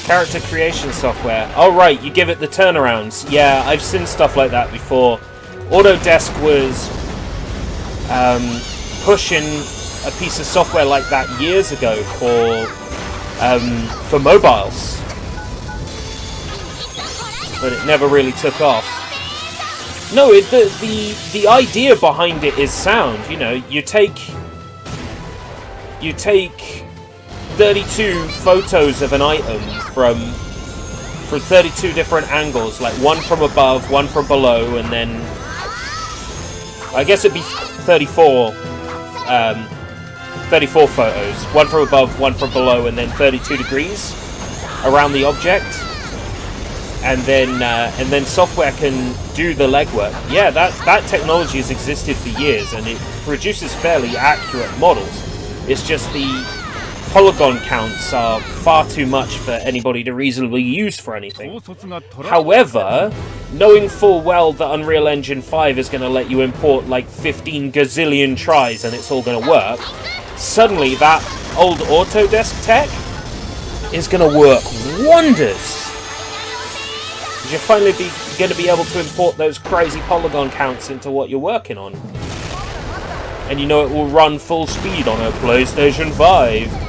Character creation software. Oh right, you give it the turnarounds. Yeah, I've seen stuff like that before. Autodesk was pushing a piece of software like that years ago for mobiles, but it never really took off. No, the idea behind it is sound. You know, you take 32 photos of an item from 32 different angles, like one from above, one from below, and then I guess it'd be 34 photos, one from above, one from below, and then 32 degrees around the object, and then software can do the legwork. Yeah, that technology has existed for years, and it produces fairly accurate models. It's just the polygon counts are far too much for anybody to reasonably use for anything. However, knowing full well that Unreal Engine 5 is going to let you import like 15 gazillion tries and it's all going to work, suddenly that old Autodesk tech is going to work wonders. You're finally going to be able to import those crazy polygon counts into what you're working on. And you know it will run full speed on a PlayStation 5.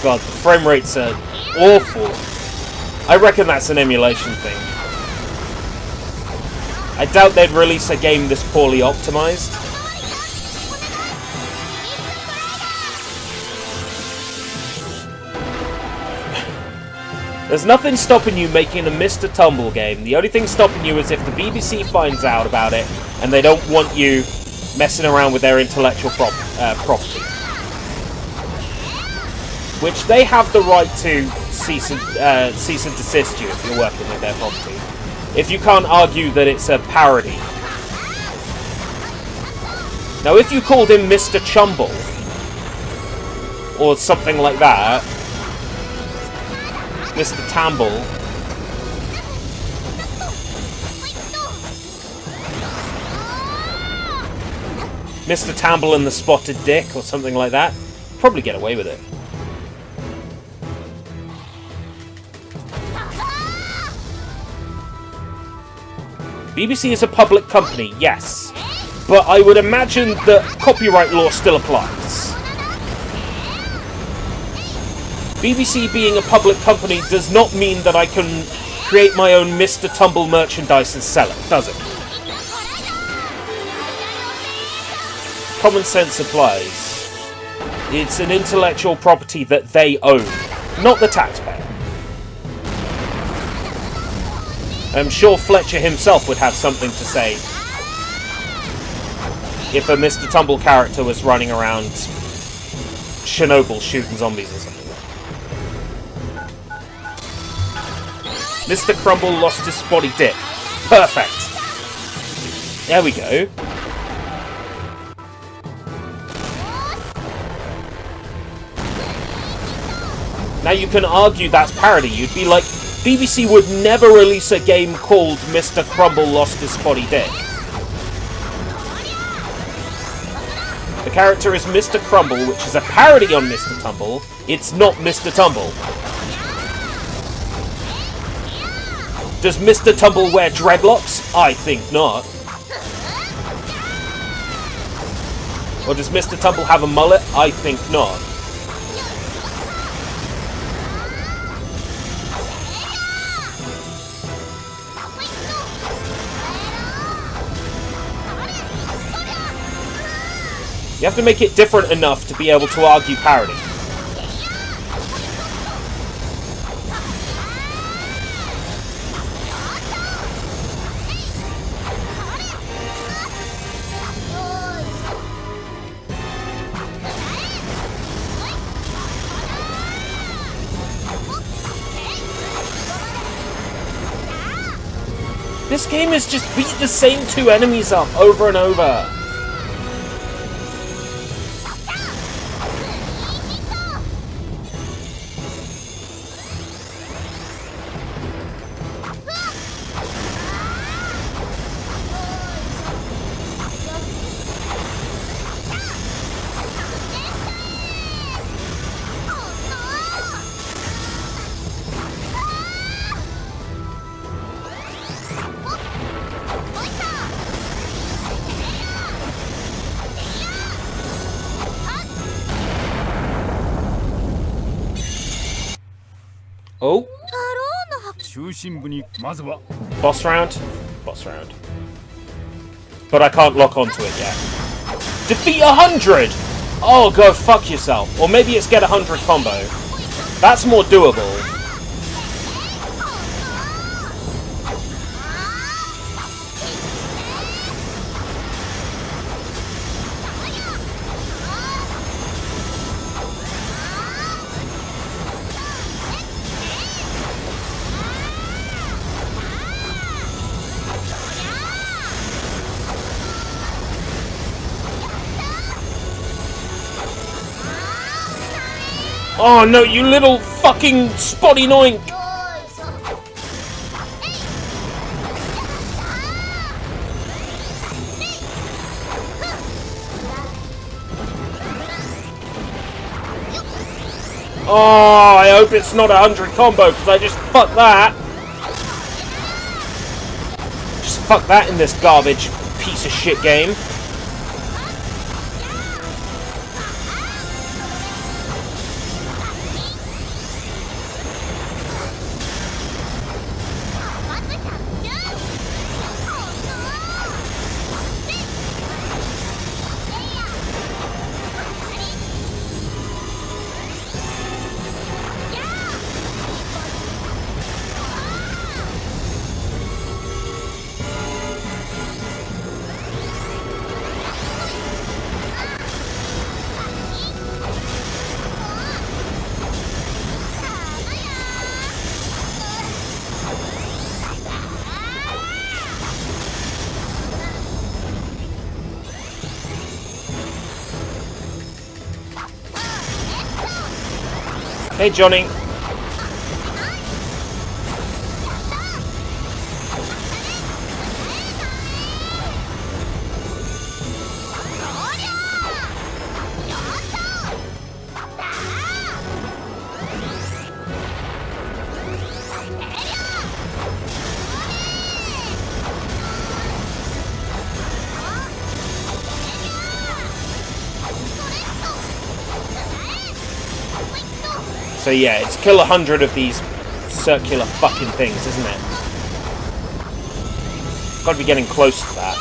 God, the frame rates are awful. I reckon that's an emulation thing. I doubt they'd release a game this poorly optimized. There's nothing stopping you making a Mr. Tumble game. The only thing stopping you is if the BBC finds out about it and they don't want you messing around with their intellectual property. Which they have the right to cease and desist you if you're working with their property. If you can't argue that it's a parody. Now if you called him Mr. Chumble, or something like that, Mr. Tamble, Mr. Tamble and the Spotted Dick, or something like that, probably get away with it. BBC is a public company, yes. But I would imagine that copyright law still applies. BBC being a public company does not mean that I can create my own Mr. Tumble merchandise and sell it, does it? Common sense applies. It's an intellectual property that they own, not the taxpayer. I'm sure Fletcher himself would have something to say if a Mr. Tumble character was running around Chernobyl shooting zombies or something. Mr. Crumble lost his spotty dick. Perfect. There we go. Now you can argue that's parody. You'd be like, BBC would never release a game called Mr. Crumble Lost His Spotty Dick. The character is Mr. Crumble, which is a parody on Mr. Tumble. It's not Mr. Tumble. Does Mr. Tumble wear dreadlocks? I think not. Or does Mr. Tumble have a mullet? I think not. You have to make it different enough to be able to argue parody. This game is just beat the same two enemies up over and over. Oh. Boss round? Boss round. But I can't lock onto it yet. Defeat 100! Oh, go fuck yourself. Or maybe it's get 100 combo. That's more doable. Oh no, you little fucking spotty noink! Oh, I hope it's not 100 combo, because I just fucked that. Just fuck that in this garbage piece of shit game. Hey, Johnny. So yeah, it's kill 100 of these circular fucking things, isn't it? Gotta be getting close to that.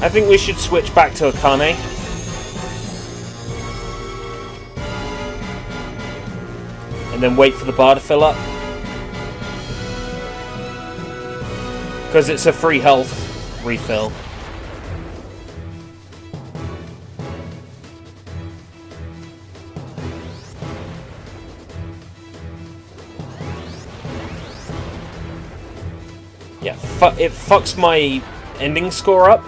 I think we should switch back to Akane. And then wait for the bar to fill up. Because it's a free health refill. Yeah, it fucks my ending score up.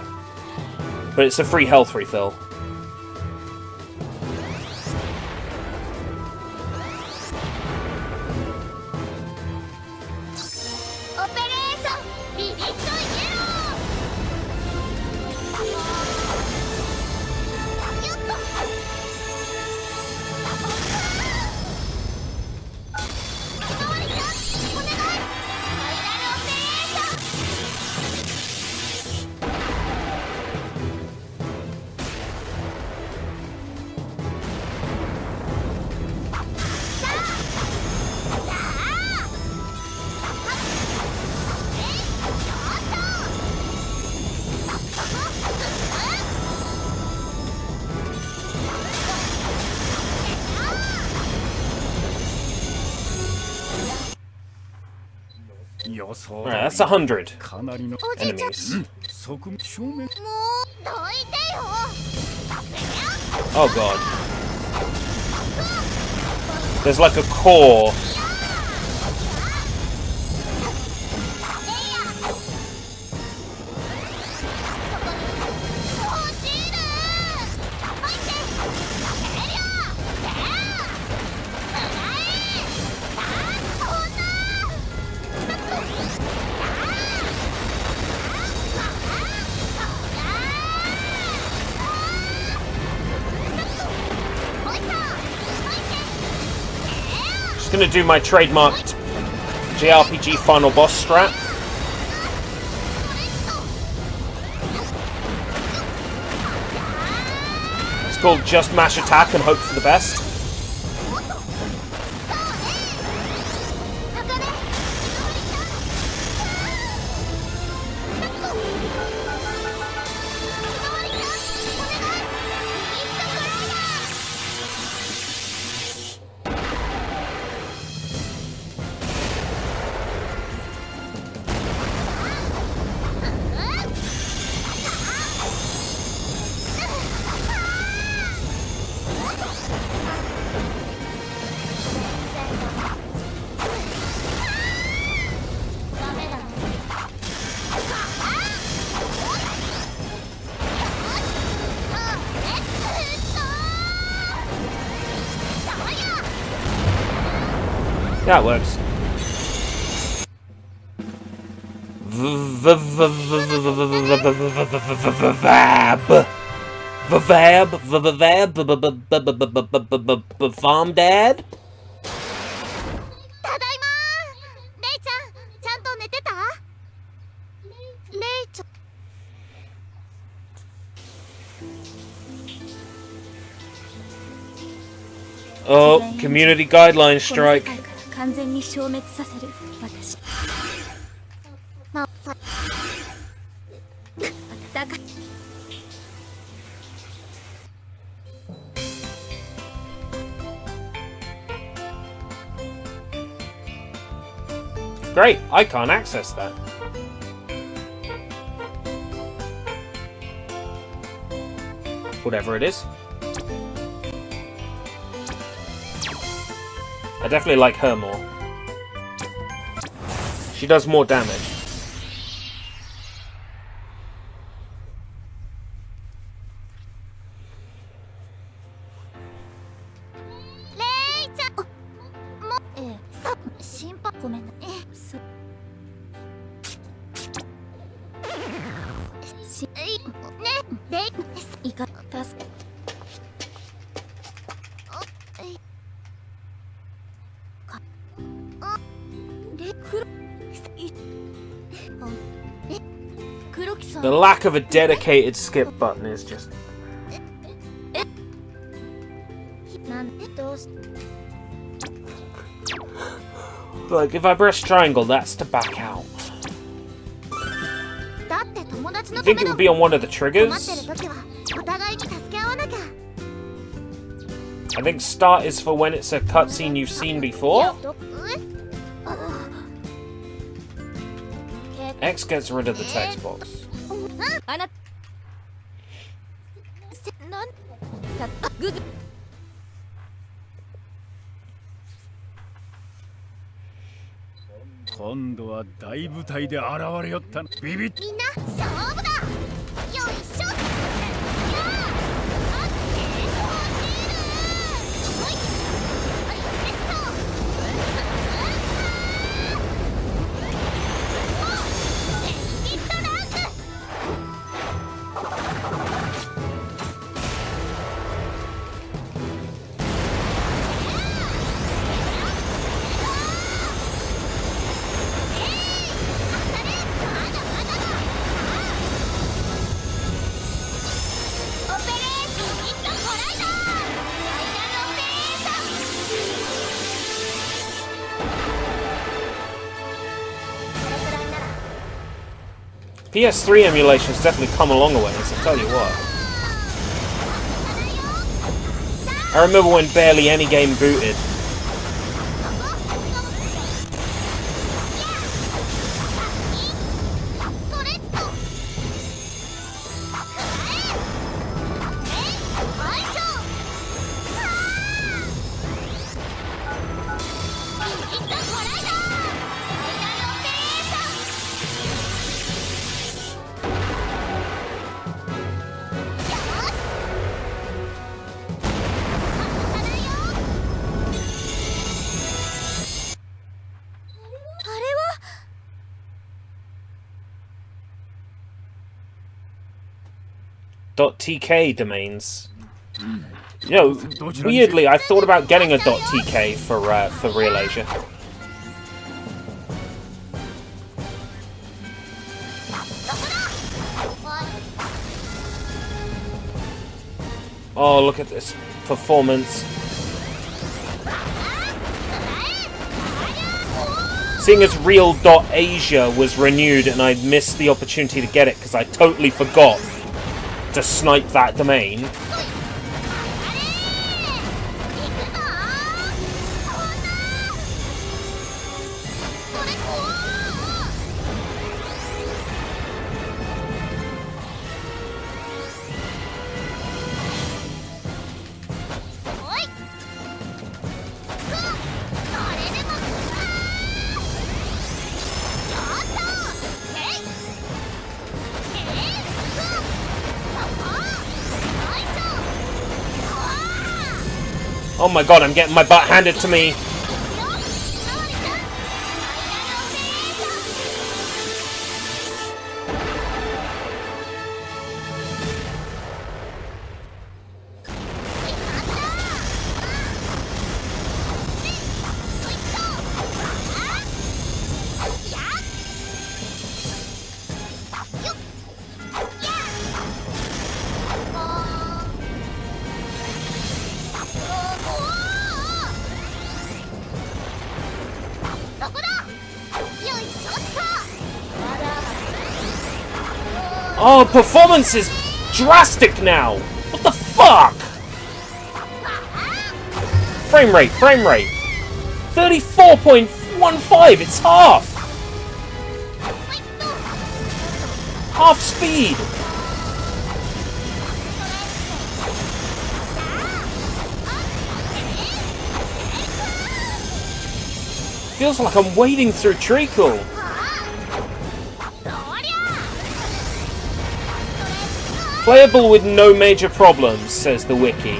But it's a free health refill. Alright, that's 100 enemies. Oh god. There's like a core. Just gonna do my trademarked JRPG final boss strat. It's called just mash attack and hope for the best. That works. Farm dad? Oh, community guideline strike. 完全に消滅させる私。だか Great, I can't access that. Whatever it is. I definitely like her more. She does more damage. 心配ごめんなでいかたすThe lack of a dedicated skip button is just... Like, if I press triangle, that's to back out. You think it would be on one of the triggers? I think start is for when it's a cutscene you've seen before. X gets rid of the text box. PS3 emulation's definitely come a long way, I'll tell you what. I remember when barely any game booted. .tk domains. You know, weirdly, I thought about getting a .tk for Real Asia. Oh, look at this performance. Seeing as Real.Asia was renewed and I missed the opportunity to get it because I totally forgot to snipe that domain. Oh my god, I'm getting my butt handed to me. Oh, performance is drastic now! What the fuck? Frame rate, frame rate. 34.15, it's half! Half speed! Feels like I'm wading through treacle. Playable with no major problems, says the wiki.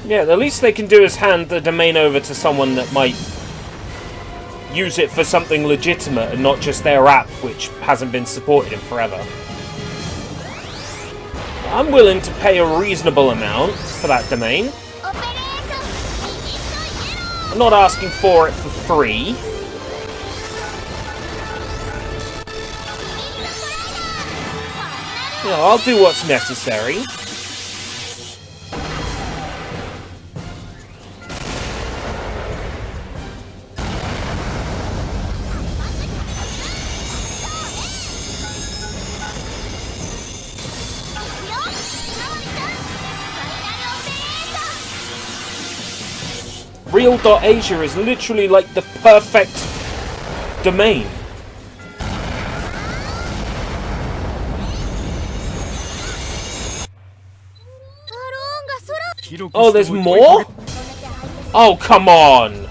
Yeah, the least they can do is hand the domain over to someone that might use it for something legitimate and not just their app, which hasn't been supported in forever. I'm willing to pay a reasonable amount for that domain. I'm not asking for it for free. You know, I'll do what's necessary. Real.asia is literally like the perfect domain. Oh, there's more? Oh, come on!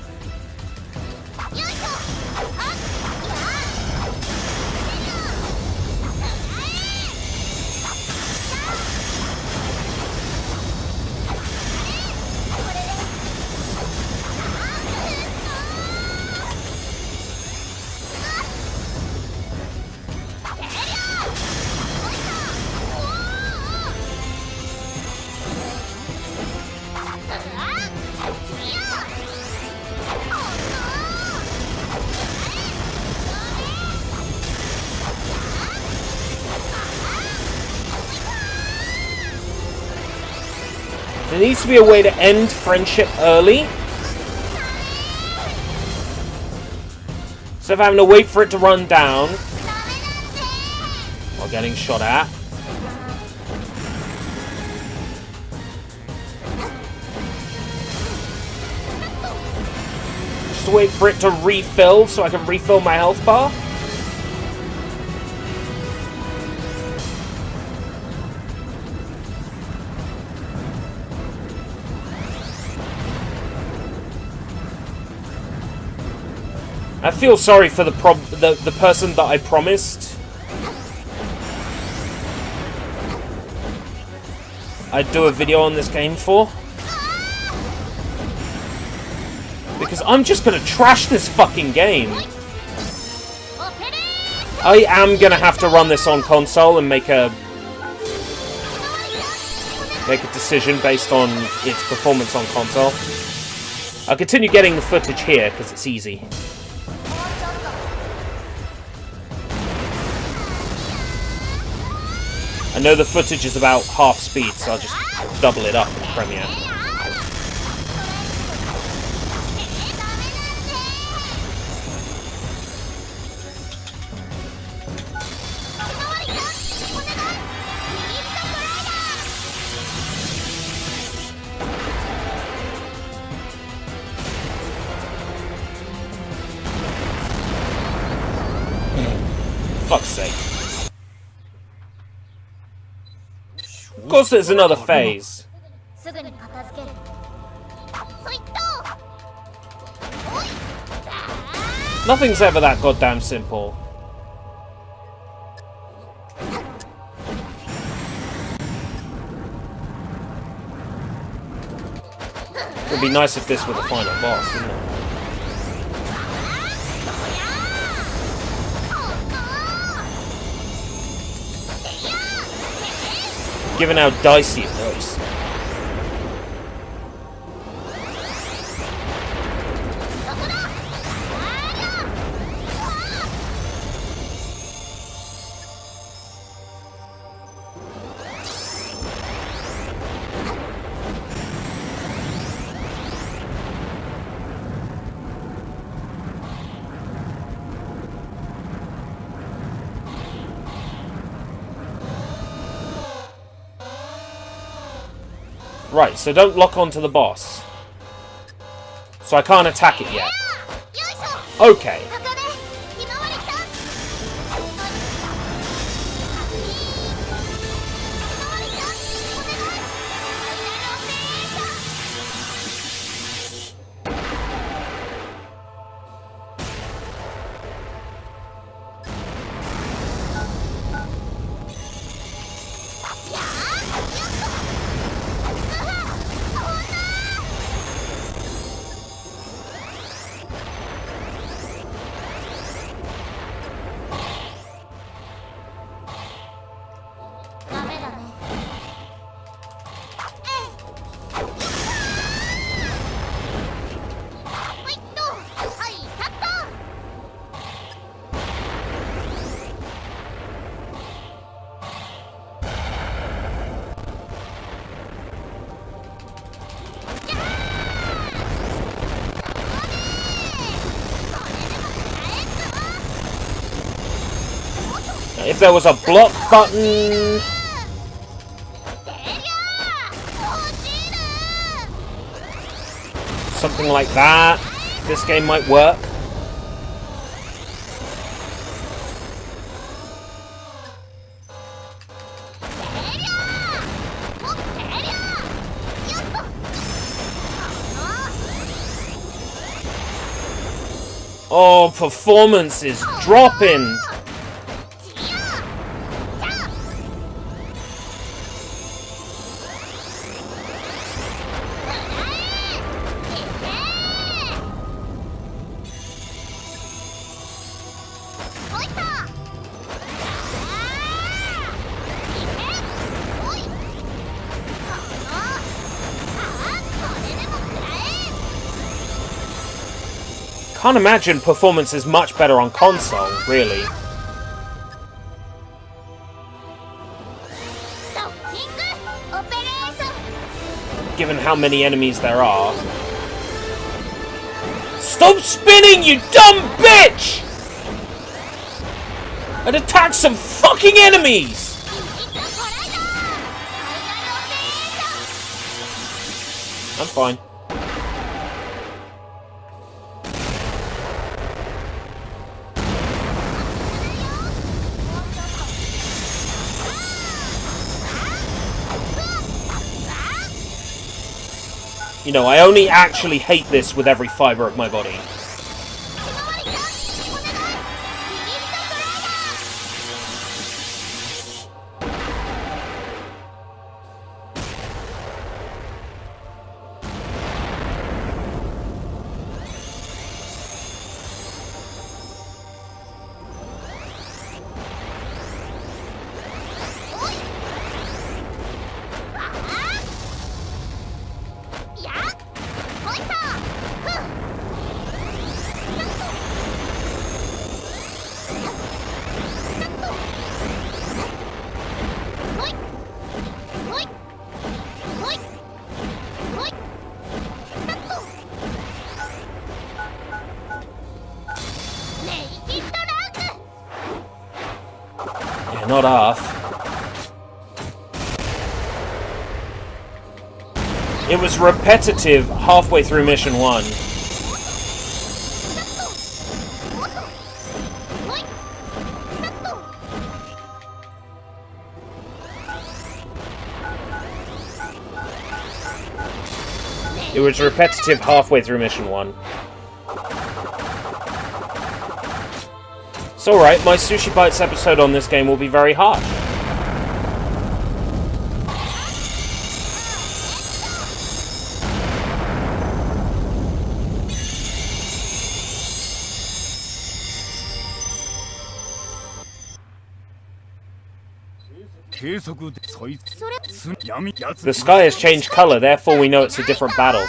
There needs to be a way to end friendship early. Instead of having to wait for it to run down while getting shot at. Just wait for it to refill so I can refill my health bar. I feel sorry for the person that I promised I'd do a video on this game for. Because I'm just gonna trash this fucking game. I am gonna have to run this on console and make a decision based on its performance on console. I'll continue getting the footage here because it's easy. I know the footage is about half speed, so I'll just double it up in Premiere. Fuck's sake. Of course there's another phase. Nothing's ever that goddamn simple. It would be nice if this were the final boss, wouldn't it? Given how dicey it looks. Right, so don't lock onto the boss. So I can't attack it yet. Okay. If there was a block button... something like that, this game might work. Oh, performance is dropping! Can't imagine performance is much better on console, really. Given how many enemies there are. Stop spinning, you dumb bitch! And attack some fucking enemies! I'm fine. You know, I only actually hate this with every fiber of my body. Not half. It was repetitive halfway through mission 1. It was repetitive halfway through mission 1. It's alright, my Sushi Bites episode on this game will be very harsh. The sky has changed color, therefore we know it's a different battle.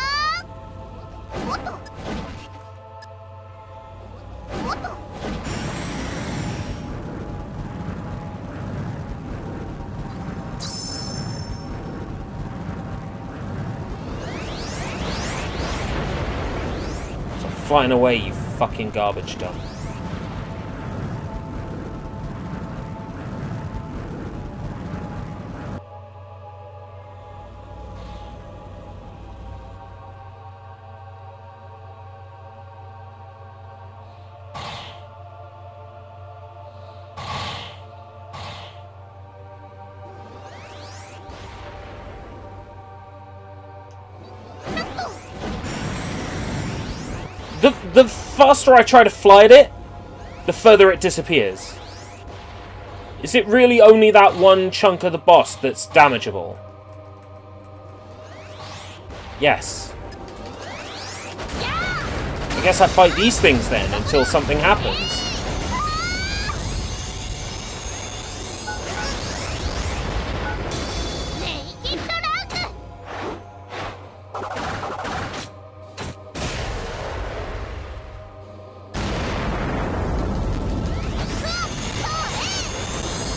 Flying away, you fucking garbage dump. The faster I try to fly at it, the further it disappears. Is it really only that one chunk of the boss that's damageable? Yes. I guess I fight these things then, until something happens.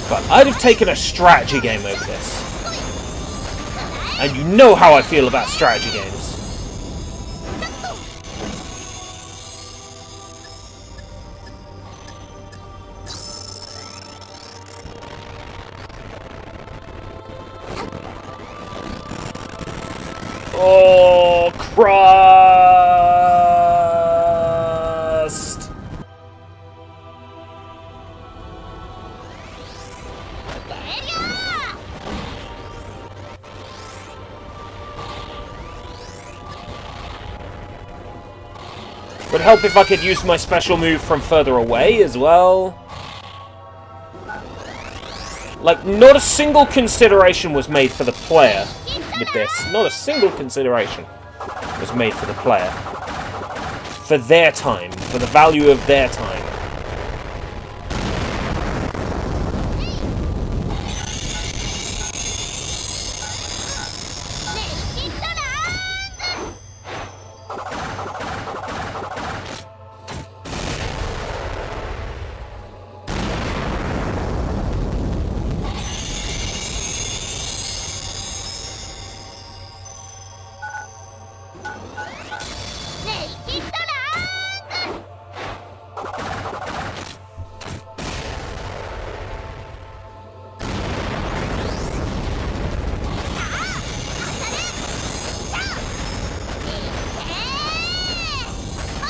But I'd have taken a strategy game over this. And you know how I feel about strategy games. trust. Would help if I could use my special move from further away as well. Like, not a single consideration was made for the player with this. Not a single consideration was made for the player. For their time. For the value of their time.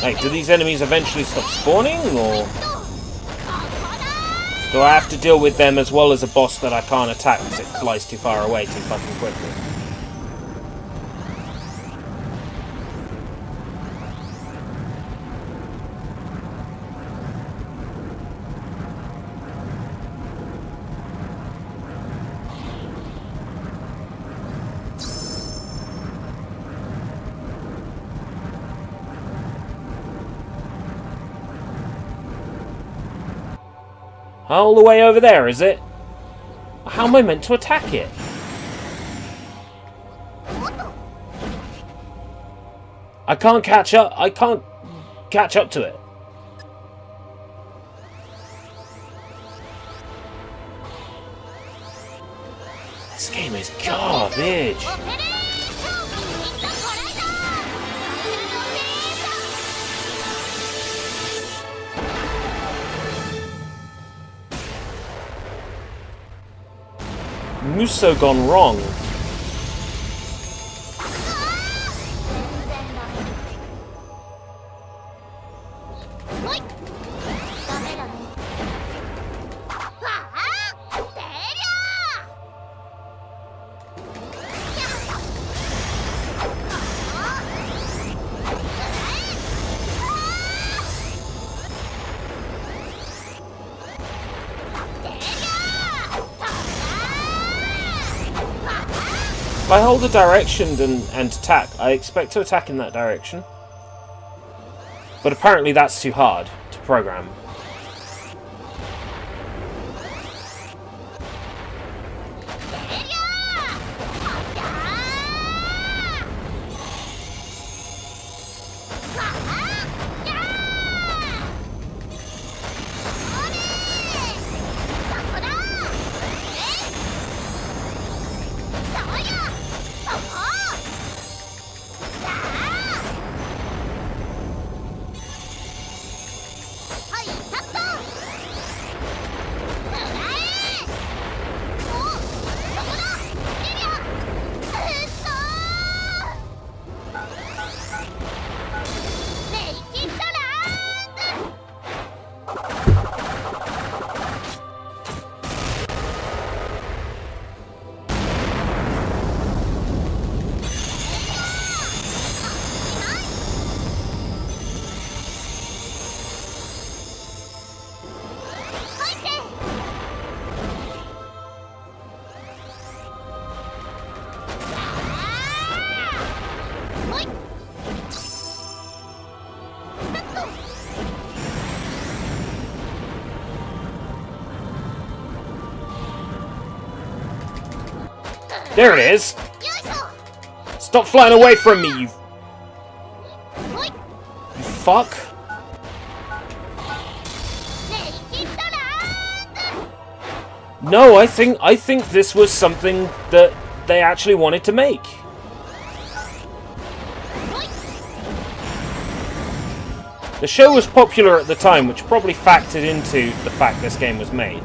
Like, do these enemies eventually stop spawning, or do I have to deal with them as well as a boss that I can't attack because it flies too far away too fucking quickly? All the way over there, is it? How am I meant to attack it? I can't catch up. I can't catch up to it. This game is garbage. Muso gone wrong. If I hold the direction and attack, I expect to attack in that direction. But apparently that's too hard to program. There it is! Stop flying away from me, you fuck! No, I think this was something that they actually wanted to make. The show was popular at the time, which probably factored into the fact this game was made.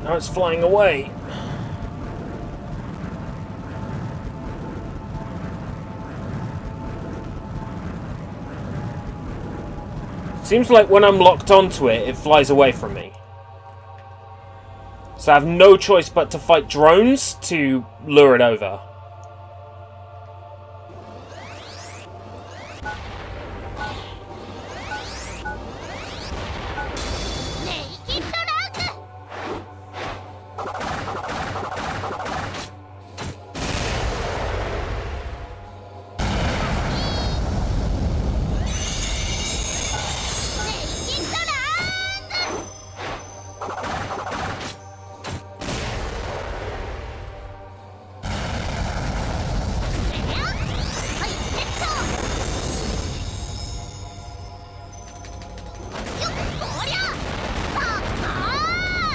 Now it's flying away. Seems like when I'm locked onto it, it flies away from me. So I have no choice but to fight drones to lure it over.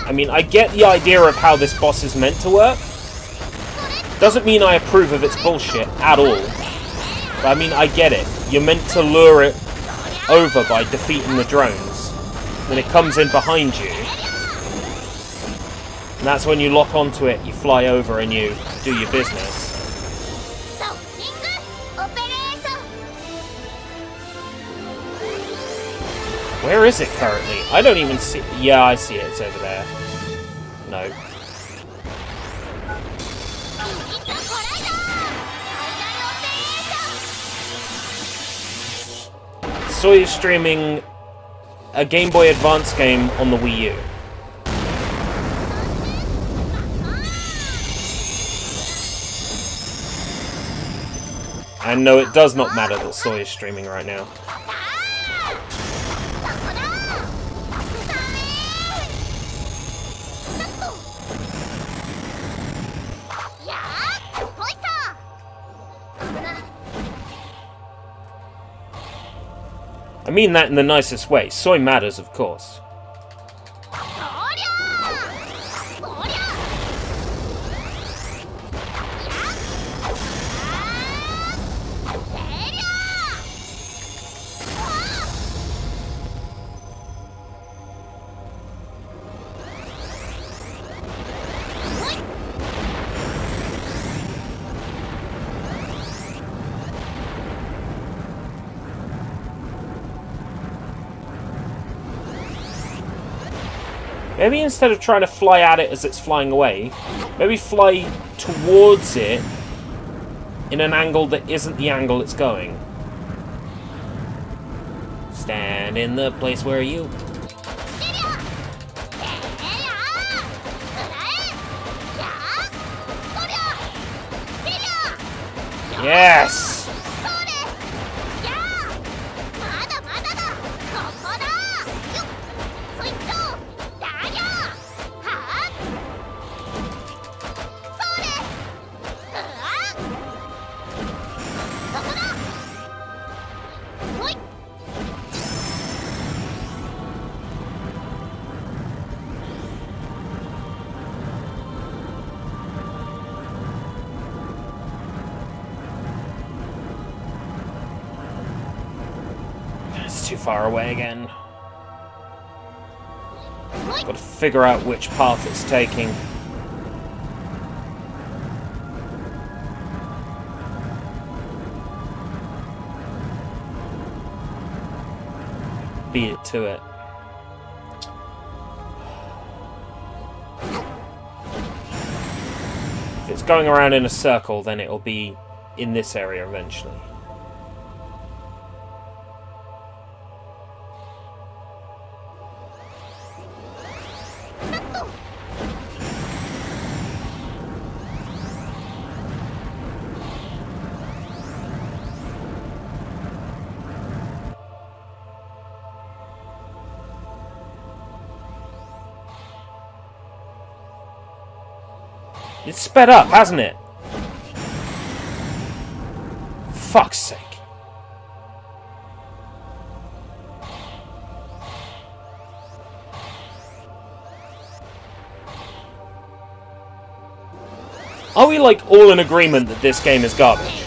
I mean, I get the idea of how this boss is meant to work. Doesn't mean I approve of its bullshit at all. But I mean, I get it. You're meant to lure it over by defeating the drones. Then it comes in behind you. And that's when you lock onto it, you fly over and you do your business. Where is it currently? I don't even see... Yeah, I see it. It's over there. No. Soy is streaming a Game Boy Advance game on the Wii U. And no, it does not matter that Soy is streaming right now. I mean that in the nicest way. Soy matters, of course. Maybe instead of trying to fly at it as it's flying away, maybe fly towards it in an angle that isn't the angle it's going. Stand in the place where you... Yes! Too far away again. Got to figure out which path it's taking. Beat it to it. If it's going around in a circle, then it'll be in this area eventually. It's sped up, hasn't it? Fuck's sake. Are we, like, all in agreement that this game is garbage?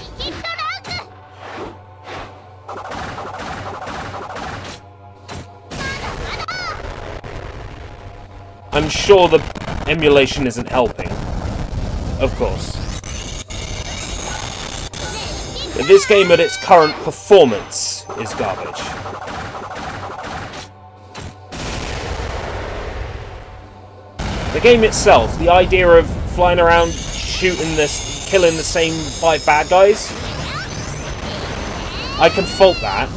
I'm sure the emulation isn't helping. Of course. But this game at its current performance is garbage. The game itself, the idea of flying around, shooting this, killing the same 5 bad guys, I can fault that.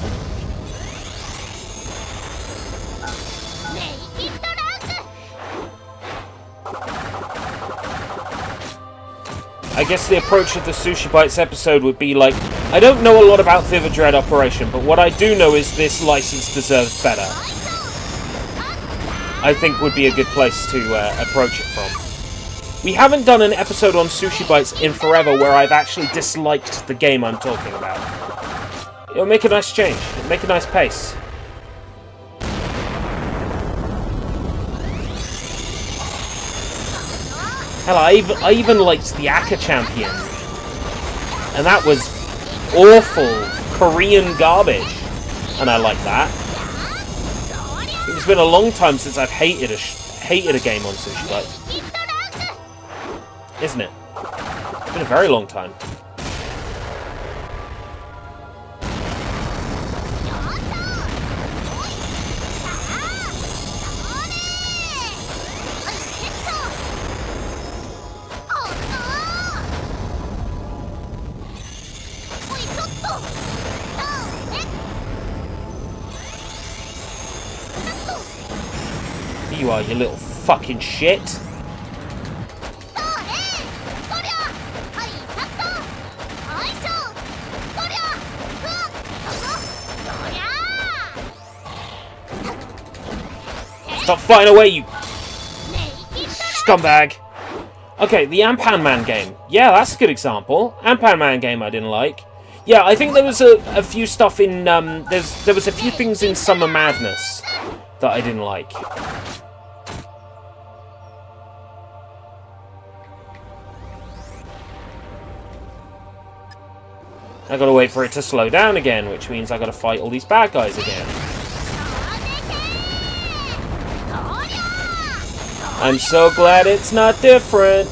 I guess the approach of the Sushi Bites episode would be like, I don't know a lot about Vivid Dread Operation, but what I do know is this license deserves better. I think would be a good place to approach it from. We haven't done an episode on Sushi Bites in forever where I've actually disliked the game I'm talking about. It'll make a nice change. It'll make a nice pace. Hell, I even liked the Aka Champion. And that was awful Korean garbage. And I like that. It's been a long time since I've hated a game on Sushi Bites. Isn't it? It's been a very long time. You are, you little fucking shit. Stop flying away, you scumbag. Okay, the Ampan Man game. Yeah, that's a good example. Ampan Man game I didn't like. Yeah, I think there was a few stuff in... there was a few things in Summer Madness that I didn't like. I gotta wait for it to slow down again, which means I gotta fight all these bad guys again. I'm so glad it's not different.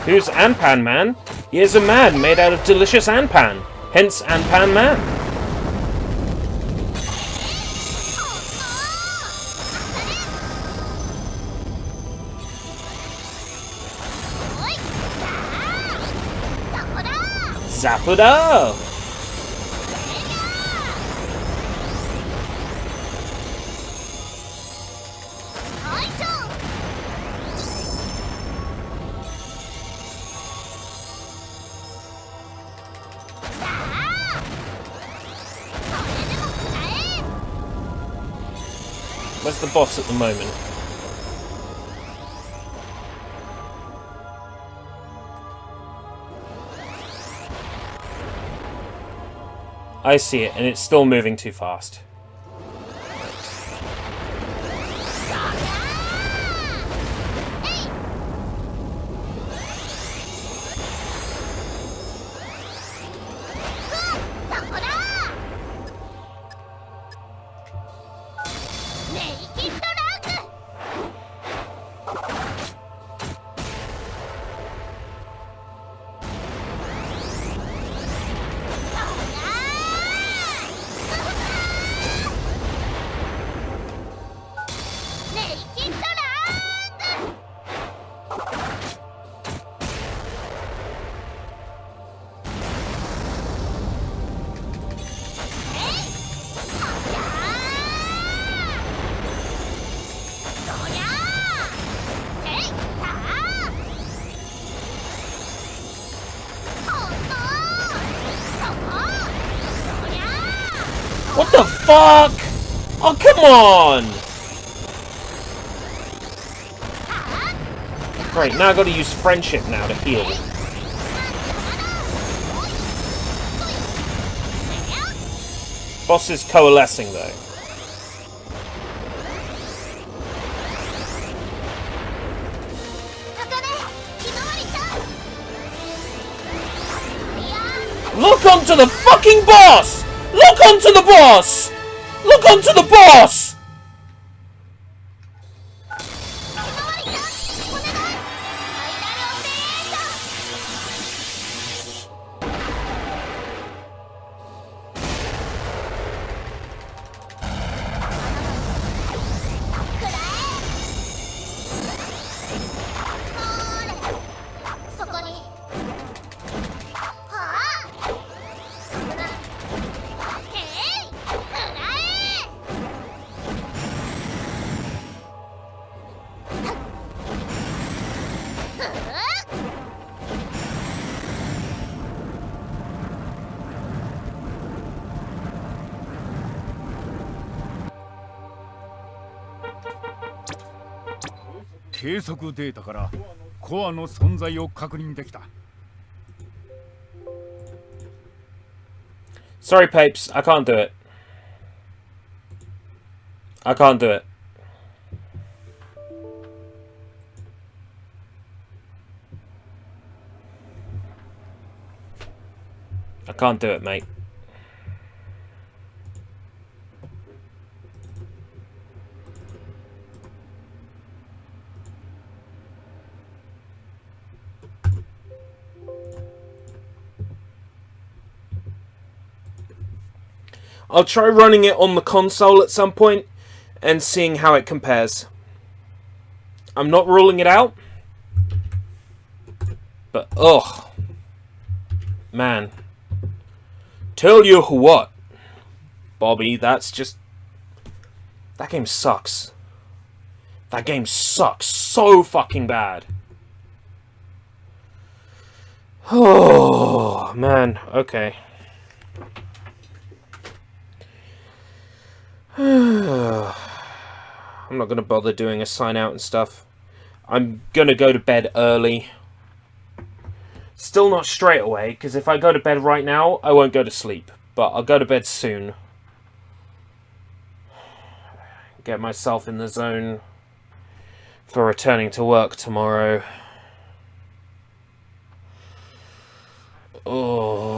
Who's Anpan Man? He is a man made out of delicious Anpan, hence Anpan Man. Zappuda! Where's the boss at the moment? I see it, and it's still moving too fast. fuck? Oh, come on! Great, now I've got to use friendship now to heal. Boss is coalescing, though. Look onto the fucking boss! Look onto the boss! Look onto the boss!計測データからコアの存在を確認できた。Sorry, Papes, I can't do it. I can't do it. I can't do it, mate. I'll try running it on the console at some point and seeing how it compares. I'm not ruling it out, but ugh, man, tell you what, Bobby, that's just, that game sucks. That game sucks so fucking bad. Oh man, okay. I'm not going to bother doing a sign out and stuff. I'm going to go to bed early. Still not straight away, because if I go to bed right now, I won't go to sleep. But I'll go to bed soon. Get myself in the zone for returning to work tomorrow. Oh.